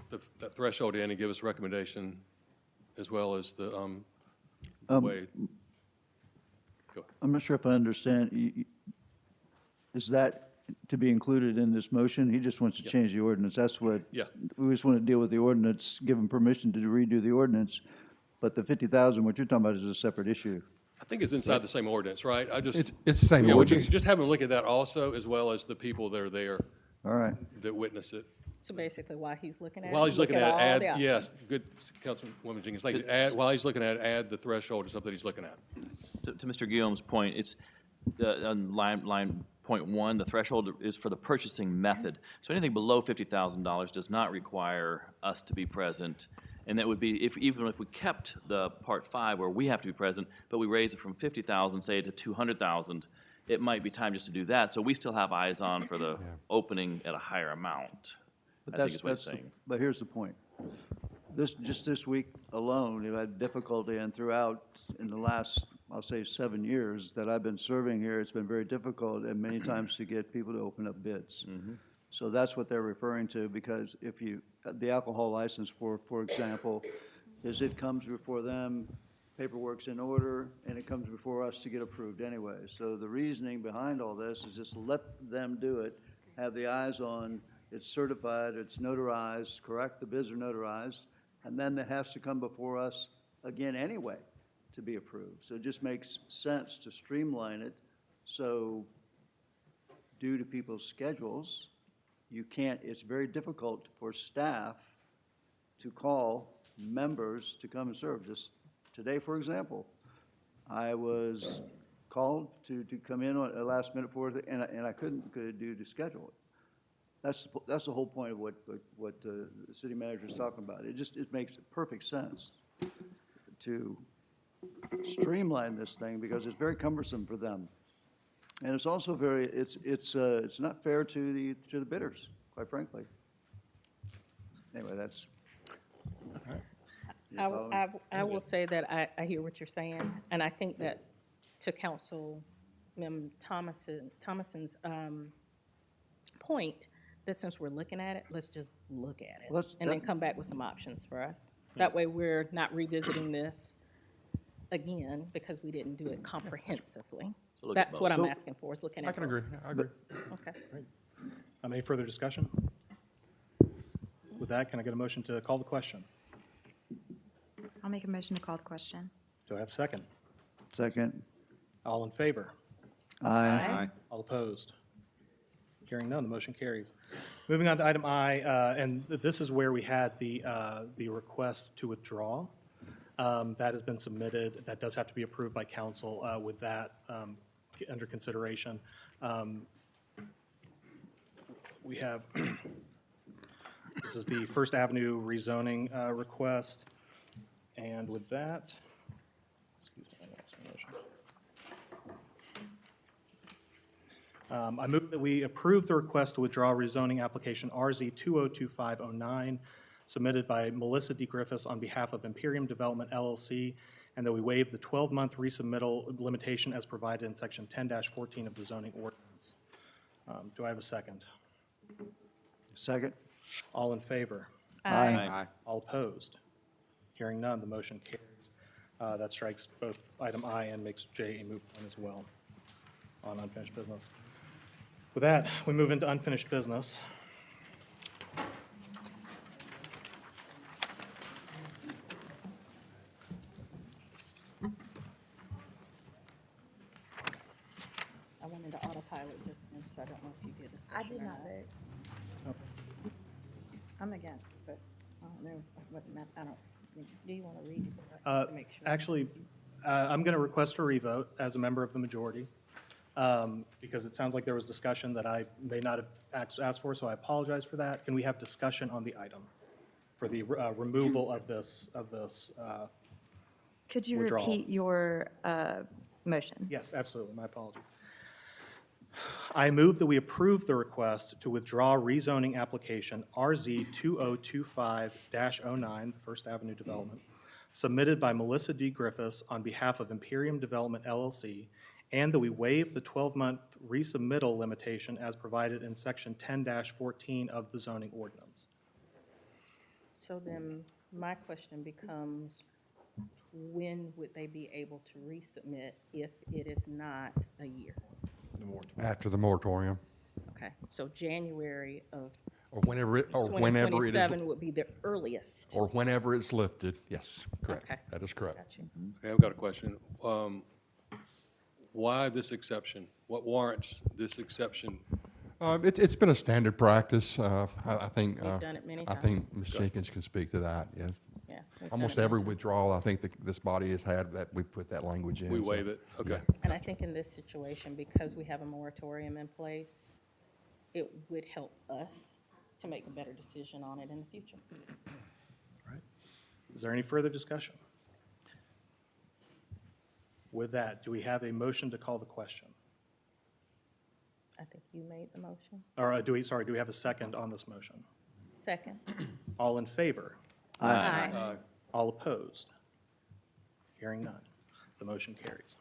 S9: that threshold in and give us recommendation as well as the way? Go ahead.
S4: I'm not sure if I understand. Is that to be included in this motion? He just wants to change the ordinance. That's what.
S9: Yeah.
S4: We just want to deal with the ordinance, give him permission to redo the ordinance. But the 50,000, what you're talking about is a separate issue.
S9: I think it's inside the same ordinance, right?
S7: It's the same
S9: Would you
S7: ordinance.
S9: just have him look at that also, as well as the people that are there
S4: All right.
S9: that witness it?
S3: So basically, while he's looking at it.
S9: While he's looking at it,
S3: all
S9: add,
S3: the options.
S9: yes, good, Councilwoman Jenkins, thank you. While he's looking at it, add the threshold to something he's looking at.
S10: To Mr. Guillaume's point, it's on line point one, the threshold is for the purchasing method. So anything below $50,000 does not require us to be present. And that would be, even if we kept the part 5 where we have to be present, but we raise it from 50,000, say, to 200,000, it might be time just to do that. So we still have eyes on for the opening at a higher amount.
S4: But
S10: I think is what he's saying.
S4: But here's the point. Just this week alone, we've had difficulty, and throughout in the last, I'll say 7 years that I've been serving here, it's been very difficult and many times to get people to open up bids. So that's what they're referring to, because if you, the alcohol license, for example, is it comes before them, paperwork's in order, and it comes before us to get approved anyway. So the reasoning behind all this is just let them do it, have the eyes on, it's certified, it's notarized, correct, the bids are notarized, and then it has to come before us again anyway to be approved. So it just makes sense to streamline it, so due to people's schedules, you can't, it's very difficult for staff to call members to come and serve. Just today, for example, I was called to come in on a last minute for it, and I couldn't due to schedule it. That's the whole point of what the city manager is talking about. It makes perfect sense to streamline this thing because it's very cumbersome for them. And it's also it's not fair to the bidders, quite frankly. Anyway, that's.
S3: I will say that I hear what you're saying, and I think that to Councilman Thomason's point, that since we're looking at it, let's just look at it and then come back with some options for us. That way we're not revisiting this again because we didn't do it comprehensively.
S10: So look at
S3: That's what
S10: both.
S3: I'm asking for, is looking at
S7: I can agree,
S3: both.
S7: I agree.
S3: Okay.
S1: Any further discussion? With that, can I get a motion to call the question?
S12: I'll make a motion to call the question.
S1: Do I have a second?
S4: Second.
S1: All in favor?
S4: Aye.
S1: All opposed? Hearing none, the motion carries. Moving on to item I, and this is where we had the request to withdraw. That has been submitted. That does have to be approved by council with that under consideration. We have, this is the First Avenue rezoning request. And with that, excuse me, I lost my motion. I move that we approve the request to withdraw rezoning application RZ 202509 submitted by Melissa D. Griffiths on behalf of Imperium Development LLC, and that we waive the 12-month resubmittal limitation as provided in section 10-14 of the zoning ordinance. Do I have a second?
S4: Second.
S1: All in favor?
S4: Aye.
S1: All opposed? Hearing none, the motion carries. That strikes both item I and makes J a moot point as well on unfinished business. With that, we move into unfinished business.
S3: I went into autopilot just then, so I don't know if you did this.
S12: I did not vote. I'm against, but I don't know what, I don't, do you want to read it to make sure?
S1: Actually, I'm going to request a revote as a member of the majority because it sounds like there was discussion that I may not have asked for, so I apologize for that. Can we have discussion on the item for the removal of this
S12: Could you
S1: withdrawal?
S12: repeat your motion?
S1: Yes, absolutely. My apologies. I move that we approve the request to withdraw rezoning application RZ 2025-09, First Avenue Development, submitted by Melissa D. Griffiths on behalf of Imperium Development LLC, and that we waive the 12-month resubmittal limitation as provided in section 10-14 of the zoning ordinance.
S3: So then my question becomes, when would they be able to resubmit if it is not a year?
S7: After the moratorium,
S3: Okay, so January of
S7: or whenever it is,
S3: 2027 would be the earliest.
S7: or whenever it's lifted, yes, correct.
S3: Okay.
S7: That is correct.
S3: Got you.
S9: Okay, I've got a question. Why this exception? What warrants this exception?
S7: It's been a standard practice. I think.
S3: We've done it many
S7: I think Ms. Jenkins can speak to that, yes.
S3: Yeah. we've done
S7: Almost
S3: it.
S7: every withdrawal, I think this body has had that, we put that language in.
S9: We
S7: so-
S9: waive it? Okay.
S3: And I think in this situation, because we have a moratorium in place, it would help us to make a better decision on it in the future.
S1: All right. Is there any further discussion? With that, do we have a motion to call the question?
S3: I think you made the motion.
S1: Or do we have a second on this motion?
S3: Second.
S1: All in favor?
S3: Aye.
S1: All opposed? Hearing none. The motion carries.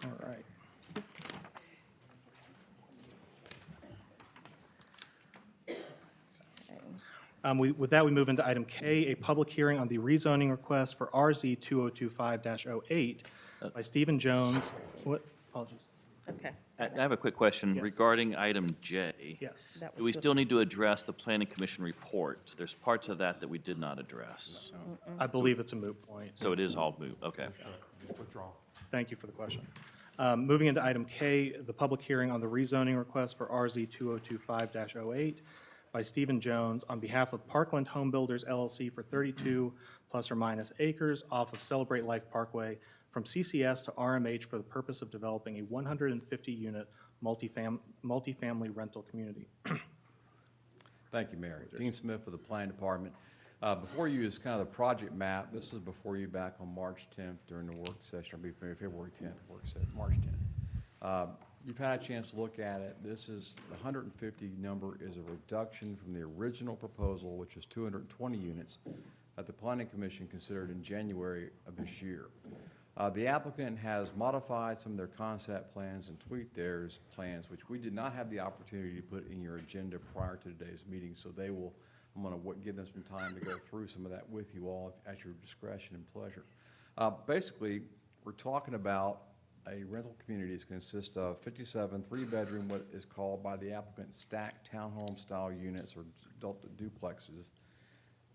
S1: All right. With that, we move into item K, a public hearing on the rezoning request for RZ 2025-08 by Stephen Jones. What? Apologies.
S3: Okay.
S10: I have a quick question
S1: Yes.
S10: regarding item J.
S1: Yes.
S3: That
S10: Do
S3: was
S10: we
S3: just-
S10: still need to address the planning commission report? There's parts of that we did not address.
S1: I believe it's a moot point.
S10: So it is all moot, okay.
S7: Withdraw.
S1: Thank you for the question. Moving into item K, the public hearing on the rezoning request for RZ 2025-08 by Stephen Jones on behalf of Parkland Home Builders LLC for 32 plus or minus acres off of Celebrate Life Parkway from CCS to RMH for the purpose of developing a 150-unit multifamily rental community.
S14: Thank you, Mayor. Dean Smith for the Planning Department. Before you is kind of the project map. This was before you back on March 10th during the work session, or February 10th, work session, March 10th. You've had a chance to look at it. This is, the 150 number is a reduction from the original proposal, which was 220 units, that the Planning Commission considered in January of this year. The applicant has modified some of their concept plans and tweaked their plans, which we did not have the opportunity to put in your agenda prior to today's meeting, so they will, I'm going to give them some time to go through some of that with you all at your discretion and pleasure. Basically, we're talking about a rental community that consists of 57 three-bedroom, what is called by the applicant stacked townhome-style units or adult duplexes,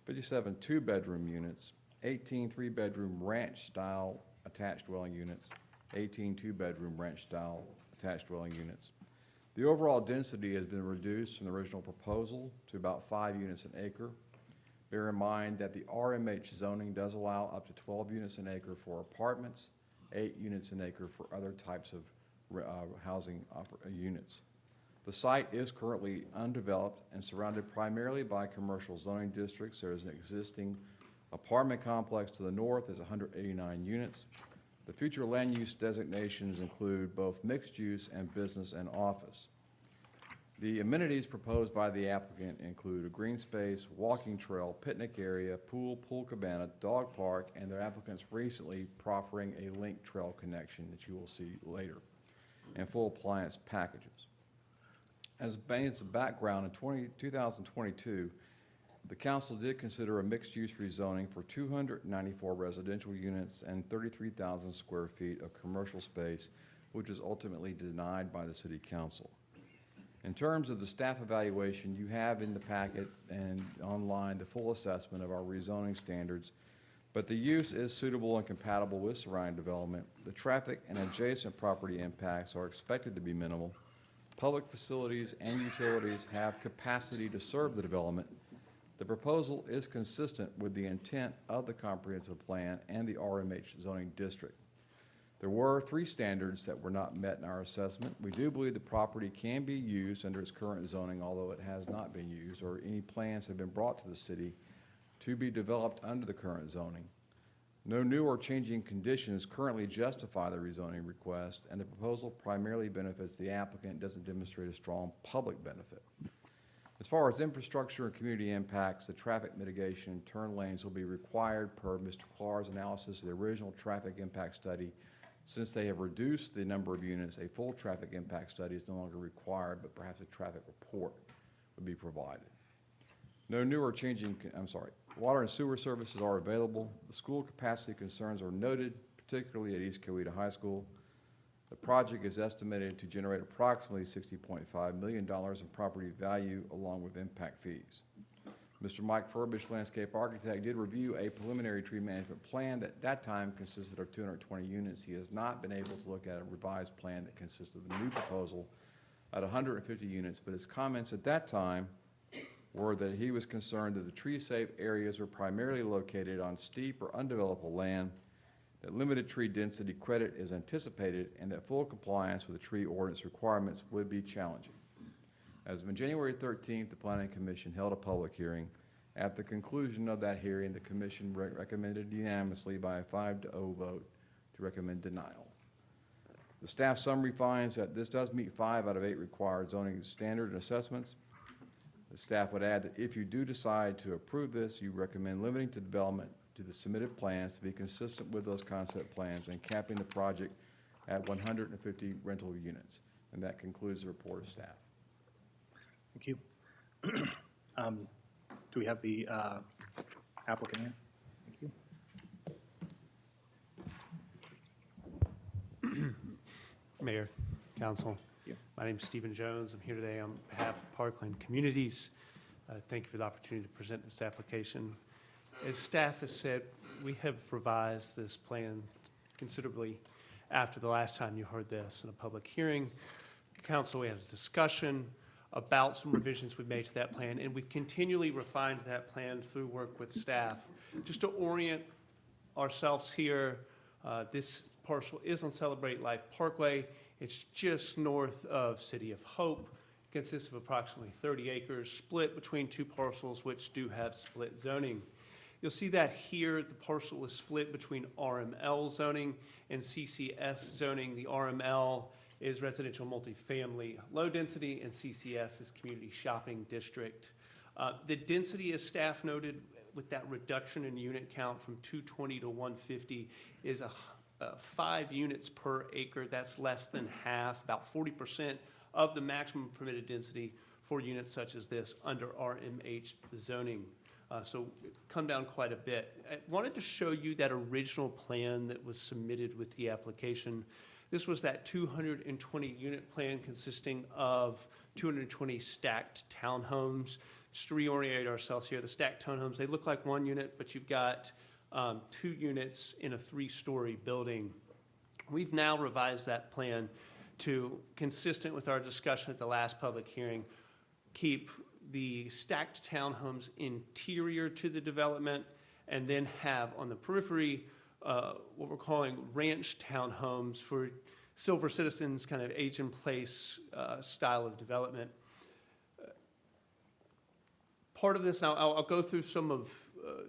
S14: 57 two-bedroom units, 18 three-bedroom ranch-style attached dwelling units, 18 two-bedroom ranch-style attached dwelling units. The overall density has been reduced from the original proposal to about 5 units an acre. Bear in mind that the RMH zoning does allow up to 12 units an acre for apartments, 8 units an acre for other types of housing units. The site is currently undeveloped and surrounded primarily by commercial zoning districts. There is an existing apartment complex to the north, is 189 units. The future land use designations include both mixed use and business and office. The amenities proposed by the applicant include a green space, walking trail, picnic area, pool cabana, dog park, and their applicants recently proffering a link trail connection that you will see later, and full appliance packages. As a background, in 2022, the council did consider a mixed-use rezoning for 294 residential units and 33,000 square feet of commercial space, which was ultimately denied by the city council. In terms of the staff evaluation, you have in the packet and online the full assessment of our rezoning standards, but the use is suitable and compatible with surrounding development. The traffic and adjacent property impacts are expected to be minimal. Public facilities and utilities have capacity to serve the development. The proposal is consistent with the intent of the comprehensive plan and the RMH zoning district. There were 3 standards that were not met in our assessment. We do believe the property can be used under its current zoning, although it has not been used, or any plans have been brought to the city to be developed under the current zoning. No new or changing conditions currently justify the rezoning request, and the proposal primarily benefits the applicant and doesn't demonstrate a strong public benefit. As far as infrastructure and community impacts, the traffic mitigation turn lanes will be required per Mr. Clark's analysis of the original traffic impact study. Since they have reduced the number of units, a full traffic impact study is no longer required, but perhaps a traffic report would be provided. No new or changing, water and sewer services are available. The school capacity concerns are noted, particularly at East Coweta High School. The project is estimated to generate approximately $60.5 million in property value along with impact fees. Mr. Mike Furbish, landscape architect, did review a preliminary tree management plan that at that time consisted of 220 units. He has not been able to look at a revised plan that consists of the new proposal at 150 units, but his comments at that time were that he was concerned that the tree-safe areas were primarily located on steep or undevelopable land, that limited tree density credit is anticipated, and that full compliance with the tree ordinance requirements would be challenging. As of January 13th, the Planning Commission held a public hearing. At the conclusion of that hearing, the Commission recommended unanimously by a 5-0 vote to recommend denial. The staff summary finds that this does meet 5 out of 8 required zoning standard and assessments. The staff would add that if you do decide to approve this, you recommend limiting the development to the submitted plans to be consistent with those concept plans and capping the project at 150 rental units. And that concludes the report of staff.
S1: Thank you. Do we have the applicant here? Thank you.
S15: Mayor, Council. My name is Stephen Jones. I'm here today on behalf of Parkland Communities. Thank you for the opportunity to present this application. As staff has said, we have revised this plan considerably after the last time you heard this in a public hearing. Council, we had a discussion about some revisions we've made to that plan, and we've continually refined that plan through work with staff. Just to orient ourselves here, this parcel is on Celebrate Life Parkway. It's just north of City of Hope. It consists of approximately 30 acres split between two parcels which do have split zoning. You'll see that here the parcel is split between RML zoning and CCS zoning. The RML is residential multifamily low density, and CCS is community shopping district. The density, as staff noted, with that reduction in unit count from 220 to 150 is 5 units per acre. That's less than half, about 40% of the maximum permitted density for units such as this under RMH zoning. So come down quite a bit. I wanted to show you that original plan that was submitted with the application. This was that 220 unit plan consisting of 220 stacked townhomes. Just to reorient ourselves here, the stacked townhomes, they look like one unit, but you've got 2 units in a 3-story building. We've now revised that plan to, consistent with our discussion at the last public hearing, keep the stacked townhomes interior to the development, and then have on the periphery what we're calling ranch townhomes for Silver Citizens, kind of age-in-place style of development. Part of this, I'll go through some of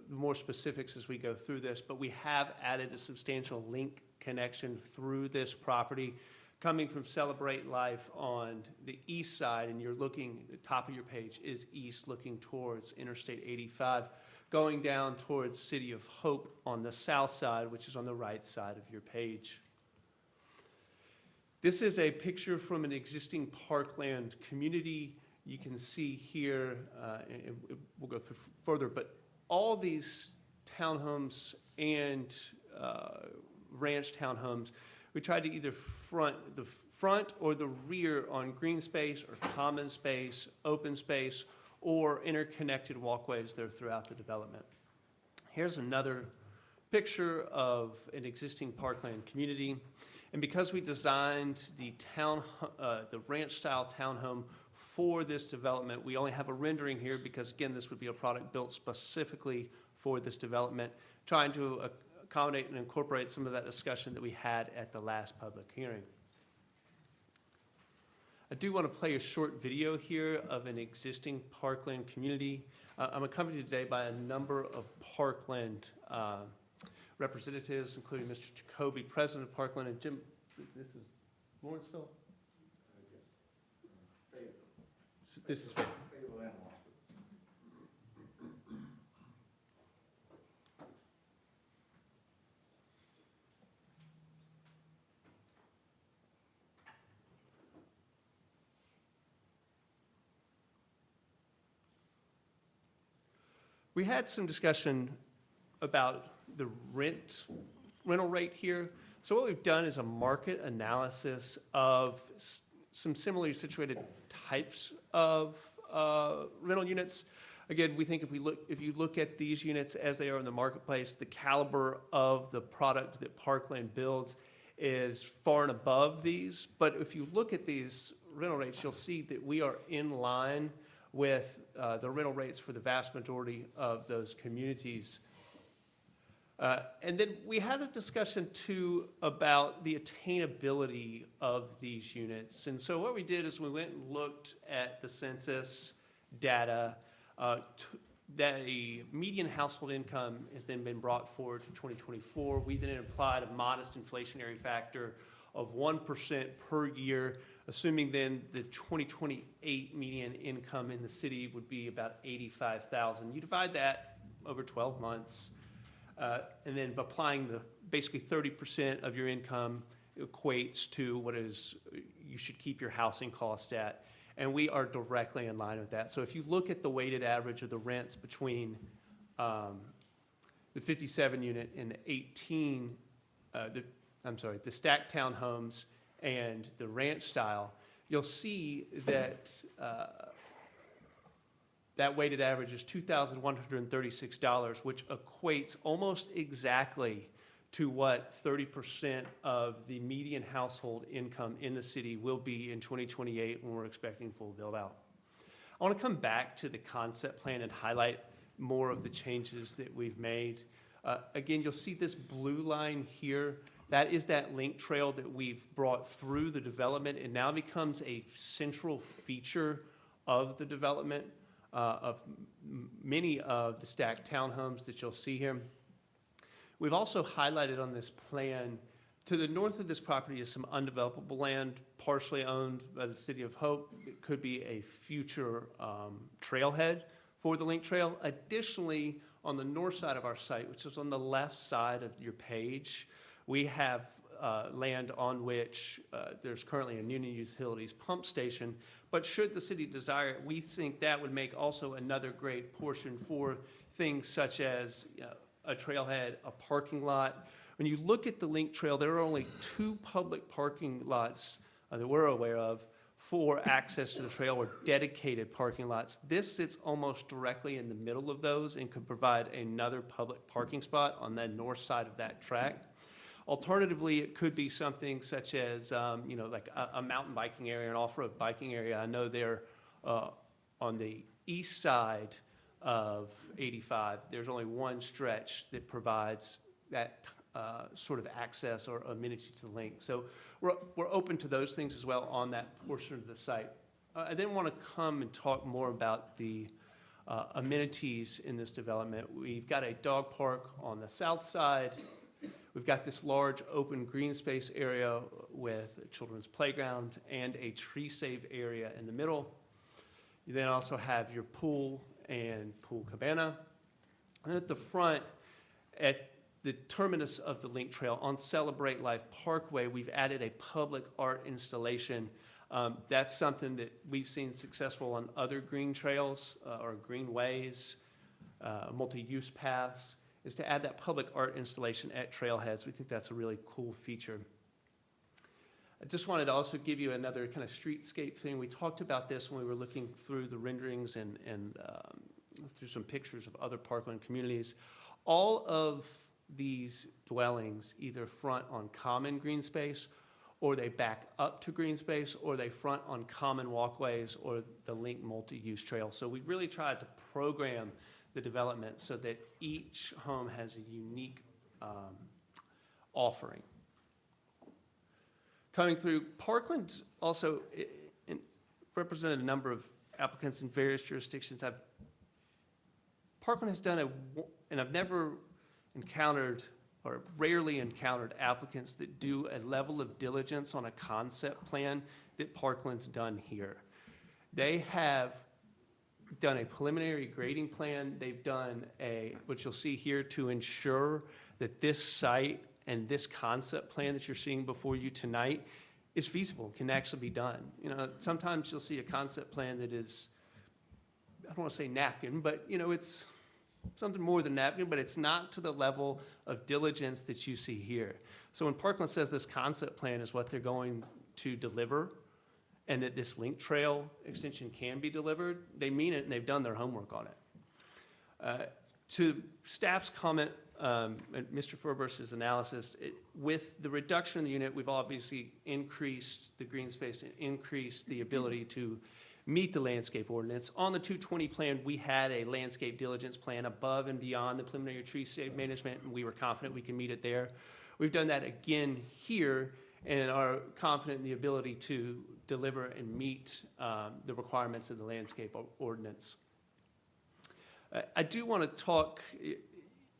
S15: the more specifics as we go through this, but we have added a substantial link connection through this property coming from Celebrate Life on the east side, and you're looking, the top of your page is east, looking towards Interstate 85, going down towards City of Hope on the south side, which is on the right side of your page. This is a picture from an existing parkland community. You can see here, and we'll go through further, but all these townhomes and ranch townhomes, we tried to either the front or the rear on green space or common space, open space, or interconnected walkways there throughout the development. Here's another picture of an existing parkland community. And because we designed the ranch-style townhome for this development, we only have a rendering here because, again, this would be a product built specifically for this development, trying to accommodate and incorporate some of that discussion that we had at the last public hearing. I do want to play a short video here of an existing parkland community. I'm accompanied today by a number of parkland representatives, including Mr. Jacoby, president of Parkland, and Jim, this is Lawrenceville? Yes. This is Fayetteville. We had some discussion about the rental rate here. So what we've done is a market analysis of some similarly situated types of rental units. Again, we think if you look at these units as they are in the marketplace, the caliber of the product that Parkland builds is far and above these. But if you look at these rental rates, you'll see that we are in line with the rental rates for the vast majority of those communities. And then we had a discussion too about the attainability of these units. And so what we did is we went and looked at the census data. The median household income has then been brought forward to 2024. We then applied a modest inflationary factor of 1% per year, assuming then the 2028 median income in the city would be about $85,000. You divide that over 12 months, and then applying basically 30% of your income equates to what is, you should keep your housing cost at. And we are directly in line with that. So if you look at the weighted average of the rents between the 57 unit and the 18, the stacked townhomes and the ranch style, you'll see that that weighted average is $2,136, which equates almost exactly to what 30% of the median household income in the city will be in 2028 when we're expecting full build out. I want to come back to the concept plan and highlight more of the changes that we've made. Again, you'll see this blue line here. That is that link trail that we've brought through the development. It now becomes a central feature of the development of many of the stacked townhomes that you'll see here. We've also highlighted on this plan, to the north of this property is some undevelopable land partially owned by the City of Hope. It could be a future trailhead for the link trail. Additionally, on the north side of our site, which is on the left side of your page, we have land on which there's currently a Newnan Utilities pump station, but should the city desire it, we think that would make also another great portion for things such as a trailhead, a parking lot. When you look at the link trail, there are only 2 public parking lots that we're aware of for access to the trail, or dedicated parking lots. This sits almost directly in the middle of those and could provide another public parking spot on the north side of that track. Alternatively, it could be something such as, like a mountain biking area, an off-road biking area. I know they're on the east side of 85. There's only one stretch that provides that sort of access or amenity to the link. So we're open to those things as well on that portion of the site. I then want to come and talk more about the amenities in this development. We've got a dog park on the south side. We've got this large open green space area with a children's playground and a tree save area in the middle. You then also have your pool and pool cabana. And at the front, at the terminus of the link trail on Celebrate Life Parkway, we've added a public art installation. That's something that we've seen successful on other green trails or greenways, multi-use paths, is to add that public art installation at trailheads. We think that's a really cool feature. I just wanted to also give you another kind of streetscape thing. We talked about this when we were looking through the renderings and through some pictures of other parkland communities. All of these dwellings either front on common green space, or they back up to green space, or they front on common walkways or the link multi-use trail. So we really tried to program the development so that each home has a unique offering. Coming through, Parkland also represented a number of applicants in various jurisdictions. Parkland has done and I've never encountered or rarely encountered applicants that do a level of diligence on a concept plan that Parkland's done here. They have done a preliminary grading plan. They've done what you'll see here to ensure that this site and this concept plan that you're seeing before you tonight is feasible, can actually be done. Sometimes you'll see a concept plan that is, I don't want to say napkin, but it's something more than napkin, but it's not to the level of diligence that you see here. So when Parkland says this concept plan is what they're going to deliver, and that this link trail extension can be delivered, they mean it and they've done their homework on it. To staff's comment, and Mr. Furbush's analysis, with the reduction in the unit, we've obviously increased the green space and increased the ability to meet the landscape ordinance. On the 220 plan, we had a landscape diligence plan above and beyond the preliminary tree save management, and we were confident we can meet it there. We've done that again here and are confident in the ability to deliver and meet the requirements of the landscape ordinance. I do want to talk,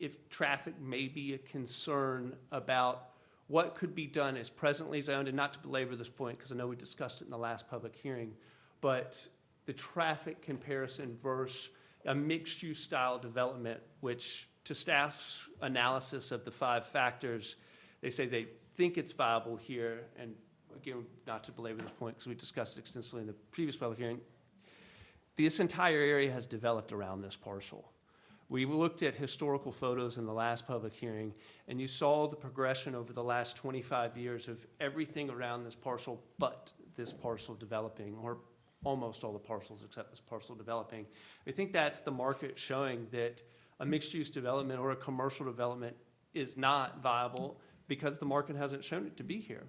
S15: if traffic may be a concern, about what could be done as presently zoned, and not to belabor this point because I know we discussed it in the last public hearing, but the traffic comparison versus a mixed-use style development, which to staff's analysis of the 5 factors, they say they think it's viable here, and again, not to belabor this point, because we discussed it extensively in the previous public hearing, this entire area has developed around this parcel. We looked at historical photos in the last public hearing, and you saw the progression over the last 25 years of everything around this parcel but this parcel developing, or almost all the parcels except this parcel developing. I think that's the market showing that a mixed-use development or a commercial development is not viable because the market hasn't shown it to be here.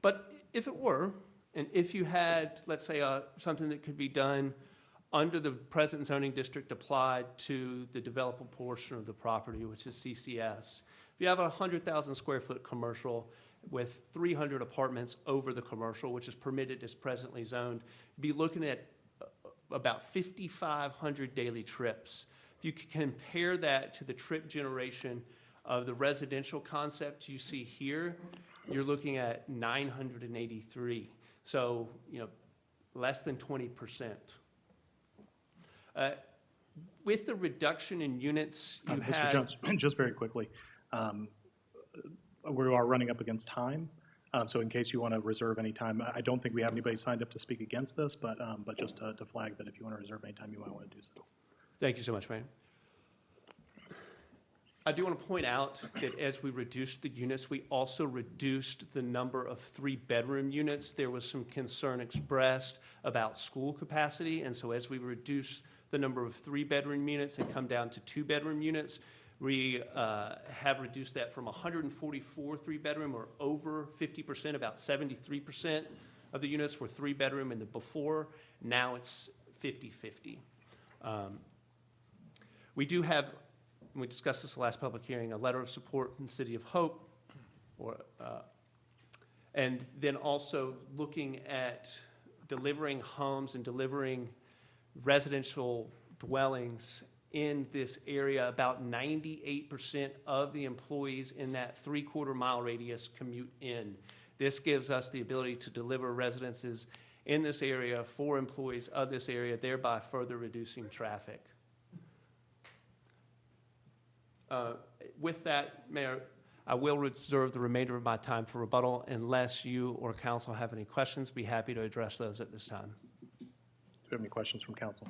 S15: But if it were, and if you had, let's say, something that could be done under the present zoning district applied to the developable portion of the property, which is CCS. If you have a 100,000 square foot commercial with 300 apartments over the commercial, which is permitted as presently zoned, you'd be looking at about 5,500 daily trips. If you could compare that to the trip generation of the residential concept you see here, you're looking at 983. So, less than 20%. With the reduction in units, you
S1: Mr.
S15: had...
S1: Jones, just very quickly, we are running up against time, so in case you want to reserve any time, I don't think we have anybody signed up to speak against this, but just to flag that if you want to reserve any time, you might want to do so.
S15: Thank you so much, Mayor. I do want to point out that as we reduced the units, we also reduced the number of 3-bedroom units. There was some concern expressed about school capacity, and so as we reduce the number of 3-bedroom units and come down to 2-bedroom units, we have reduced that from 144 3-bedroom, or over 50%, about 73% of the units were 3-bedroom in the before. Now it's 50-50. We do have, and we discussed this last public hearing, a letter of support from the City of Hope, and then also looking at delivering homes and delivering residential dwellings in this area. About 98% of the employees in that 3/4 mile radius commute in. This gives us the ability to deliver residences in this area for employees of this area, thereby further reducing traffic. With that, Mayor, I will reserve the remainder of my time for rebuttal unless you or council have any questions. Be happy to address those at this time.
S1: Do we have any questions from council?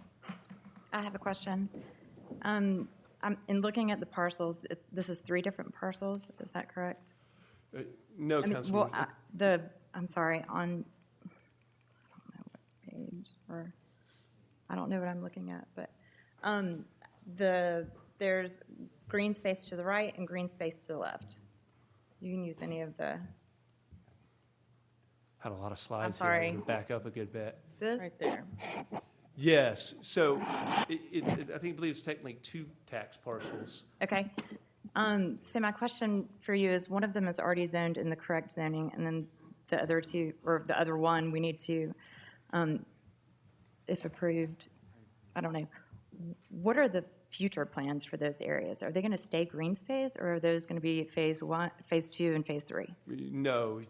S12: I have a question. In looking at the parcels, this is 3 different parcels, is that correct?
S15: No,
S12: I mean,
S15: Councilman.
S12: well, I'm sorry, on, I don't know what page, or, I don't know what I'm looking at, but, there's green space to the right and green space to the left. You can use any of the,
S15: Had a lot of slides.
S12: I'm sorry.
S15: Here. Back up a good bit.
S12: this?
S3: Right there.
S15: Yes. So I believe it's technically 2 tax parcels.
S12: Okay. So my question for you is, one of them is already zoned in the correct zoning, and then the other 2, or the other one, we need to, if approved, I don't know, what are the future plans for those areas? Are they going to stay green space, or are those going to be phase 1, phase 2, and phase 3?
S15: No.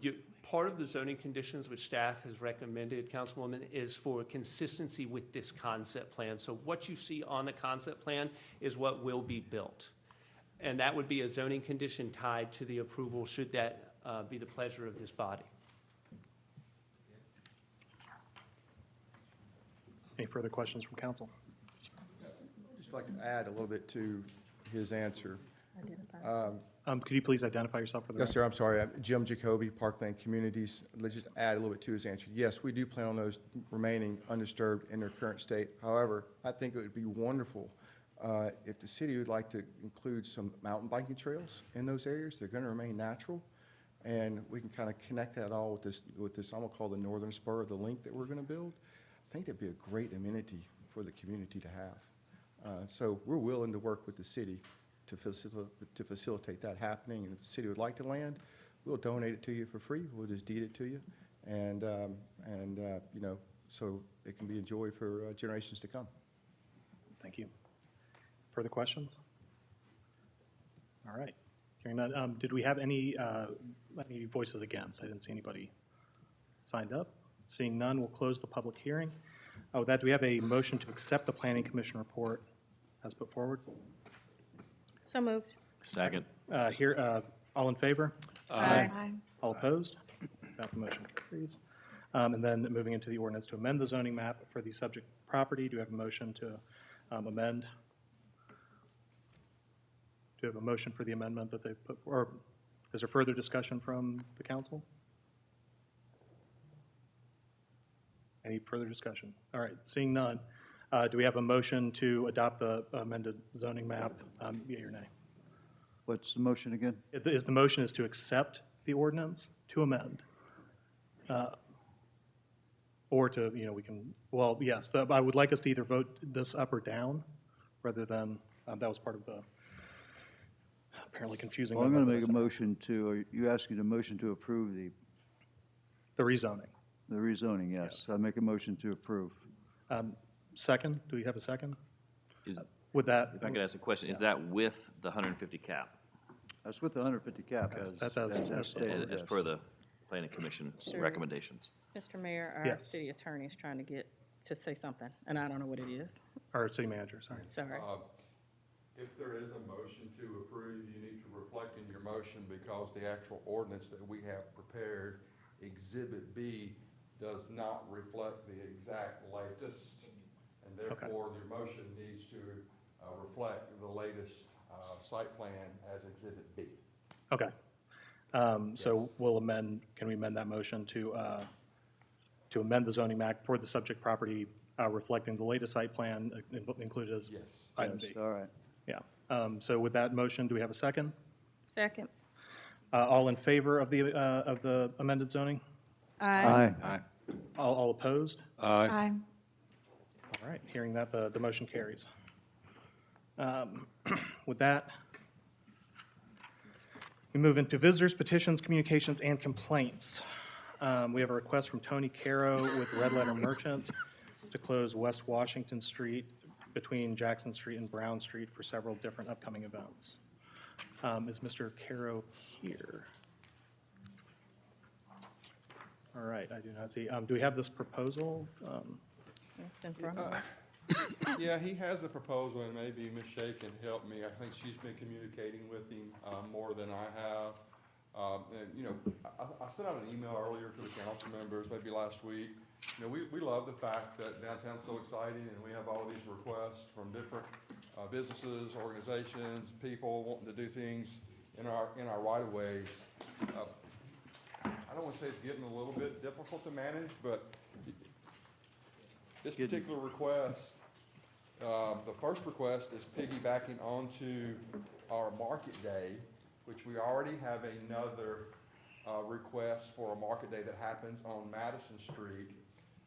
S15: Part of the zoning conditions which staff has recommended, Councilwoman, is for consistency with this concept plan. So what you see on the concept plan is what will be built. And that would be a zoning condition tied to the approval, should that be the pleasure of this body.
S1: Any further questions from council?
S8: I'd just like to add a little bit to his answer.
S1: Could you please identify yourself for the
S8: Yes,
S1: record?
S8: sir, I'm sorry. I'm Jim Jacoby, Parkland Communities. Let's just add a little bit to his answer. Yes, we do plan on those remaining undisturbed in their current state. However, I think it would be wonderful if the city would like to include some mountain biking trails in those areas. They're going to remain natural, and we can kind of connect that all with this I'm going to call the northern spur of the link that we're going to build. I think that'd be a great amenity for the community to have. So we're willing to work with the city to facilitate that happening. And if the city would like to land, we'll donate it to you for free. We'll just deed it to you, and so it can be enjoyed for generations to come.
S1: Thank you. Further questions? All right. Hearing none, did we have any voices against? I didn't see anybody signed up. Seeing none, we'll close the public hearing. With that, do we have a motion to accept the Planning Commission report as put forward?
S3: So moved.
S10: Second.
S1: All in favor?
S3: Aye.
S1: All opposed? That motion carries. And then moving into the ordinance to amend the zoning map for the subject property, do you have a motion to amend? Do you have a motion for the amendment that they've put, or is there further discussion from the council? Any further discussion? All right, seeing none, do we have a motion to adopt the amended zoning map, yea or nay?
S4: What's the motion again?
S1: Is the motion is to accept the ordinance, to amend? Or to, you know, we can, well, yes, I would like us to either vote this up or down, rather than, that was part of the apparently confusing.
S4: Well, I'm going to
S1: memo that
S4: make
S1: I
S4: a
S1: sent.
S4: motion to, are you asking a motion to approve
S1: The rezoning.
S4: the rezoning? Yes. I make a motion to approve.
S1: Second, do we have a second?
S10: Is,
S1: With that,
S10: if I could ask a question, is that with the 150 cap?
S4: That's with the 150 cap
S1: That's as
S4: stated,
S10: As
S4: yes.
S10: per the planning commission's
S3: Sure.
S10: recommendations?
S3: Mr. Mayor, our
S1: Yes.
S3: city attorney is trying to get, to say something, and I don't know what it is.
S1: our city manager, sorry.
S3: Sorry.
S7: If there is a motion to approve, you need to reflect in your motion because the actual ordinance that we have prepared, Exhibit B, does not reflect the exact latest. And therefore, your motion needs to reflect the latest site plan as Exhibit B.
S1: Okay. So we'll amend, can we amend that motion to amend the zoning map for the subject property reflecting the latest site plan included as
S7: Yes.
S1: item B?
S4: Yes, all right.
S1: Yeah. So with that motion, do we have a second?
S3: Second.
S1: All in favor of the amended zoning?
S3: Aye.
S1: All opposed?
S12: Aye.
S1: All right, hearing that, the motion carries. With that, we move into visitors, petitions, communications, and complaints. We have a request from Tony Caro with Red Letter Merchant to close West Washington Street between Jackson Street and Brown Street for several different upcoming events. Is Mr. Caro here? All right, I do not see. Do we have this proposal?
S3: It's in front of us.
S7: Yeah, he has a proposal, and maybe Ms. Shea can help me. I think she's been communicating with him more than I have. And, you know, I sent out an email earlier to the council members, maybe last week. You know, we love the fact that downtown's so exciting, and we have all these requests from different businesses, organizations, people wanting to do things in our right-of-ways. I don't want to say it's getting a little bit difficult to manage, but this particular request, the first request is piggybacking onto our market day, which we already have another request for a market day that happens on Madison Street.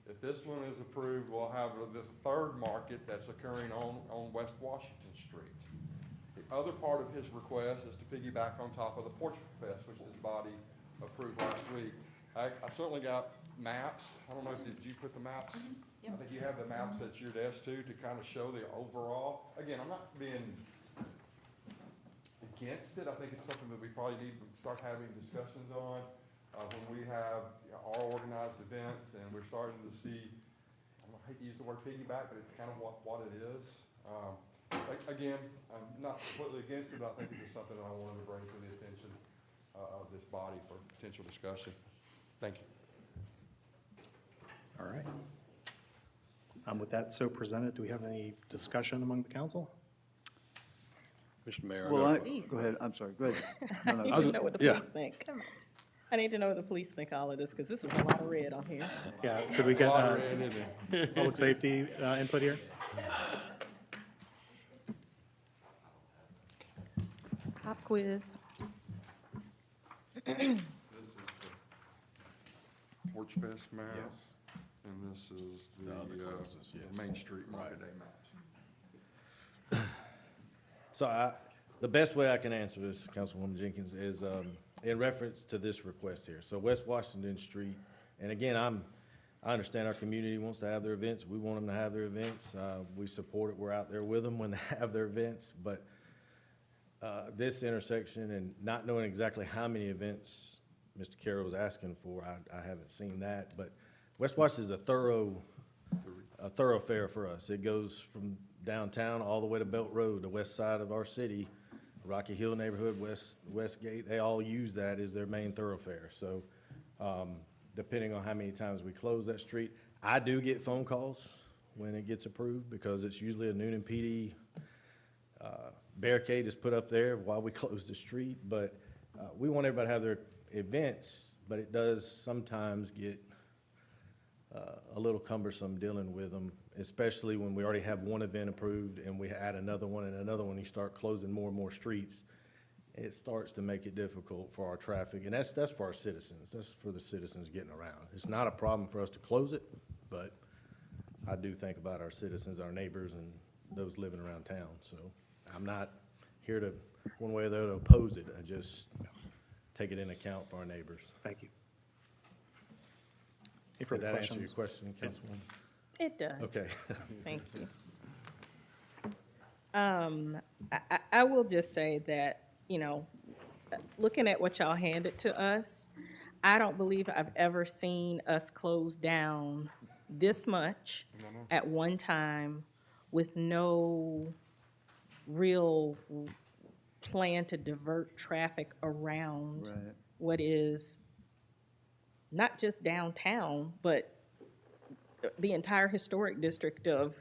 S7: If this one is approved, we'll have this third market that's occurring on West Washington Street. The other part of his request is to piggyback on top of the Porch Fest, which this body approved last week. I certainly got maps. I don't know, did you put the maps? I think you have the maps at your desk too, to kind of show the overall. Again, I'm not being against it. I think it's something that we probably need to start having discussions on when we have our organized events, and we're starting to see, I hate to use the word piggyback, but it's kind of what it is. Again, I'm not completely against it, but I think it's just something that I wanted to bring to the attention of this body for potential discussion. Thank you.
S1: All right. With that so presented, do we have any discussion among the council?
S9: Mr. Mayor.
S4: Well,
S3: Please.
S4: go ahead, I'm sorry, go ahead.
S3: I
S4: No,
S3: need
S4: no.
S3: to know what the police think. I need to know what the police think of all of this, because this is a lot of red on here.
S1: Yeah, could we get public safety input here?
S3: Pop quiz.
S7: This is the Porch Fest map.
S14: Yes.
S7: And this is the
S14: closes, yes.
S7: Main Street Market Day maps.
S16: So the best way I can answer this, Councilwoman Jenkins, is in reference to this request here. So West Washington Street, and again, I understand our community wants to have their events. We want them to have their events. We support it. We're out there with them when they have their events. But this intersection, and not knowing exactly how many events Mr. Carroll was asking for, I haven't seen that. But West Washington is a thoroughfare for us. It goes from downtown all the way to Belt Road, the west side of our city, Rocky Hill neighborhood, Westgate, they all use that as their main thoroughfare. So, depending on how many times we close that street, I do get phone calls when it gets approved because it's usually a Newnan PD barricade is put up there while we close the street. But we want everybody to have their events, but it does sometimes get a little cumbersome dealing with them, especially when we already have one event approved and we add another one and another one, you start closing more and more streets. It starts to make it difficult for our traffic, and that's for our citizens. That's for the citizens getting around. It's not a problem for us to close it, but I do think about our citizens, our neighbors, and those living around town. So I'm not here to, one way or the other, oppose it. I just take it into account for our neighbors.
S1: Thank you. Any
S16: Did
S1: further
S16: that answer your
S1: questions?
S16: question, Councilwoman?
S3: It does.
S16: Okay.
S3: Thank you. I will just say that, you know, looking at what y'all handed to us, I don't believe I've ever seen us close down this much at one time with no real plan to divert traffic around
S4: Right.
S3: what is not just downtown, but the entire historic district of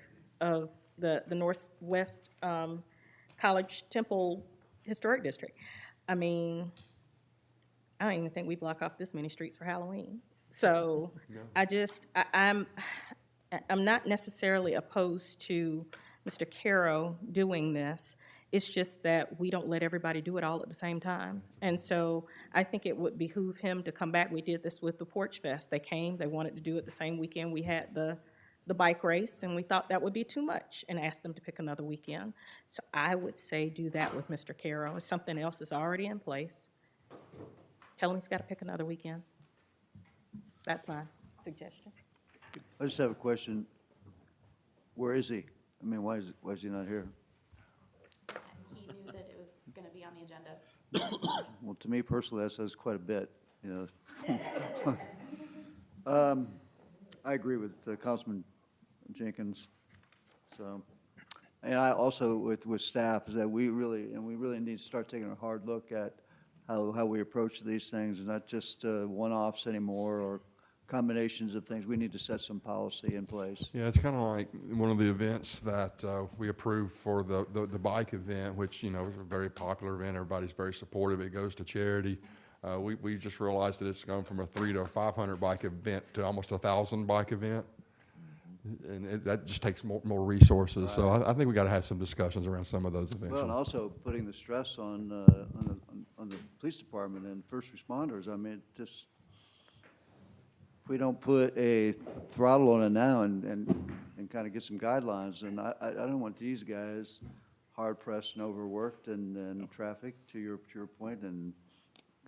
S3: the Northwest College Temple Historic District. I mean, I don't even think we block off this many streets for Halloween. So I'm not necessarily opposed to Mr. Caro doing this. It's just that we don't let everybody do it all at the same time. And so I think it would behoove him to come back. We did this with the Porch Fest. They came, they wanted to do it the same weekend we had the bike race, and we thought that would be too much and asked them to pick another weekend. So I would say do that with Mr. Caro. If something else is already in place, tell him he's got to pick another weekend. That's my suggestion.
S4: I just have a question. Where is he? I mean, why is he not here?
S17: He knew that it was going to be on the agenda.
S4: Well, to me personally, that says quite a bit, you know. I agree with Councilman Jenkins. So, and I also with staff is that we really need to start taking a hard look at how we approach these things, and not just one-offs anymore or combinations of things. We need to set some policy in place.
S7: Yeah, it's kind of like one of the events that we approved for the bike event, which, you know, is a very popular event. Everybody's very supportive. It goes to charity. We just realized that it's gone from a 300 to a 500 bike event to almost a 1,000 bike event. And that just takes more resources. So I think we got to have some discussions around some of those events.
S4: Well, and also putting the stress on the police department and first responders. I mean, just if we don't put a throttle on it now and kind of get some guidelines, and I don't want these guys hard pressed and overworked and traffic to your point, and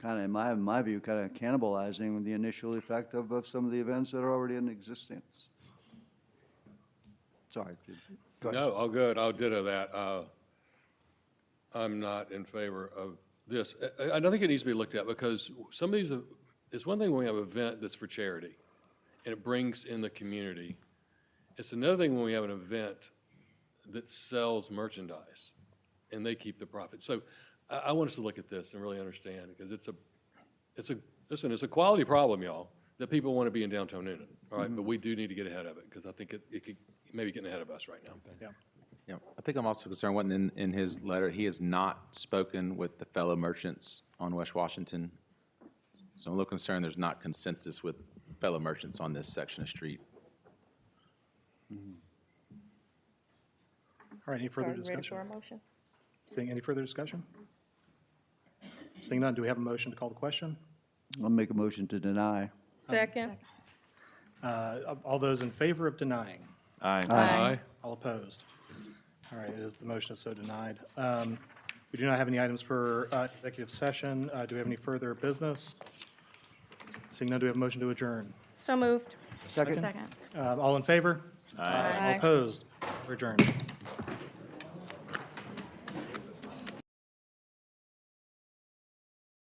S4: kind of in my view kind of cannibalizing the initial effect of some of the events that are already in existence. Sorry. Go ahead.
S9: No, all good. I'll ditto that. I'm not in favor of this. I don't think it needs to be looked at because some of these, it's one thing when we have an event that's for charity and it brings in the community. It's another thing when we have an event that sells merchandise and they keep the profit. So I want us to look at this and really understand because it's a quality problem, y'all, that people want to be in downtown Newnan. All right, but we do need to get ahead of it because I think it could maybe getting ahead of us right now.
S1: Yeah.
S5: Yeah, I think I'm also concerned, what in his letter, he has not spoken with the fellow merchants on West Washington. So I'm a little concerned there's not consensus with fellow merchants on this section of street.
S1: All right, any further
S3: Sorry, ready
S1: discussion?
S3: for a motion?
S1: Seeing any further discussion? Seeing none, do we have a motion to call the question?
S4: I'll make a motion to deny.
S3: Second?
S1: All those in favor of denying?
S10: Aye.
S9: Aye.
S1: All opposed? All right, the motion is so denied. We do not have any items for executive session. Do we have any further business? Seeing none, do we have a motion to adjourn?
S3: So moved.
S4: Second?
S12: Second.
S1: All in favor?
S3: Aye.
S1: All opposed? We're adjourned.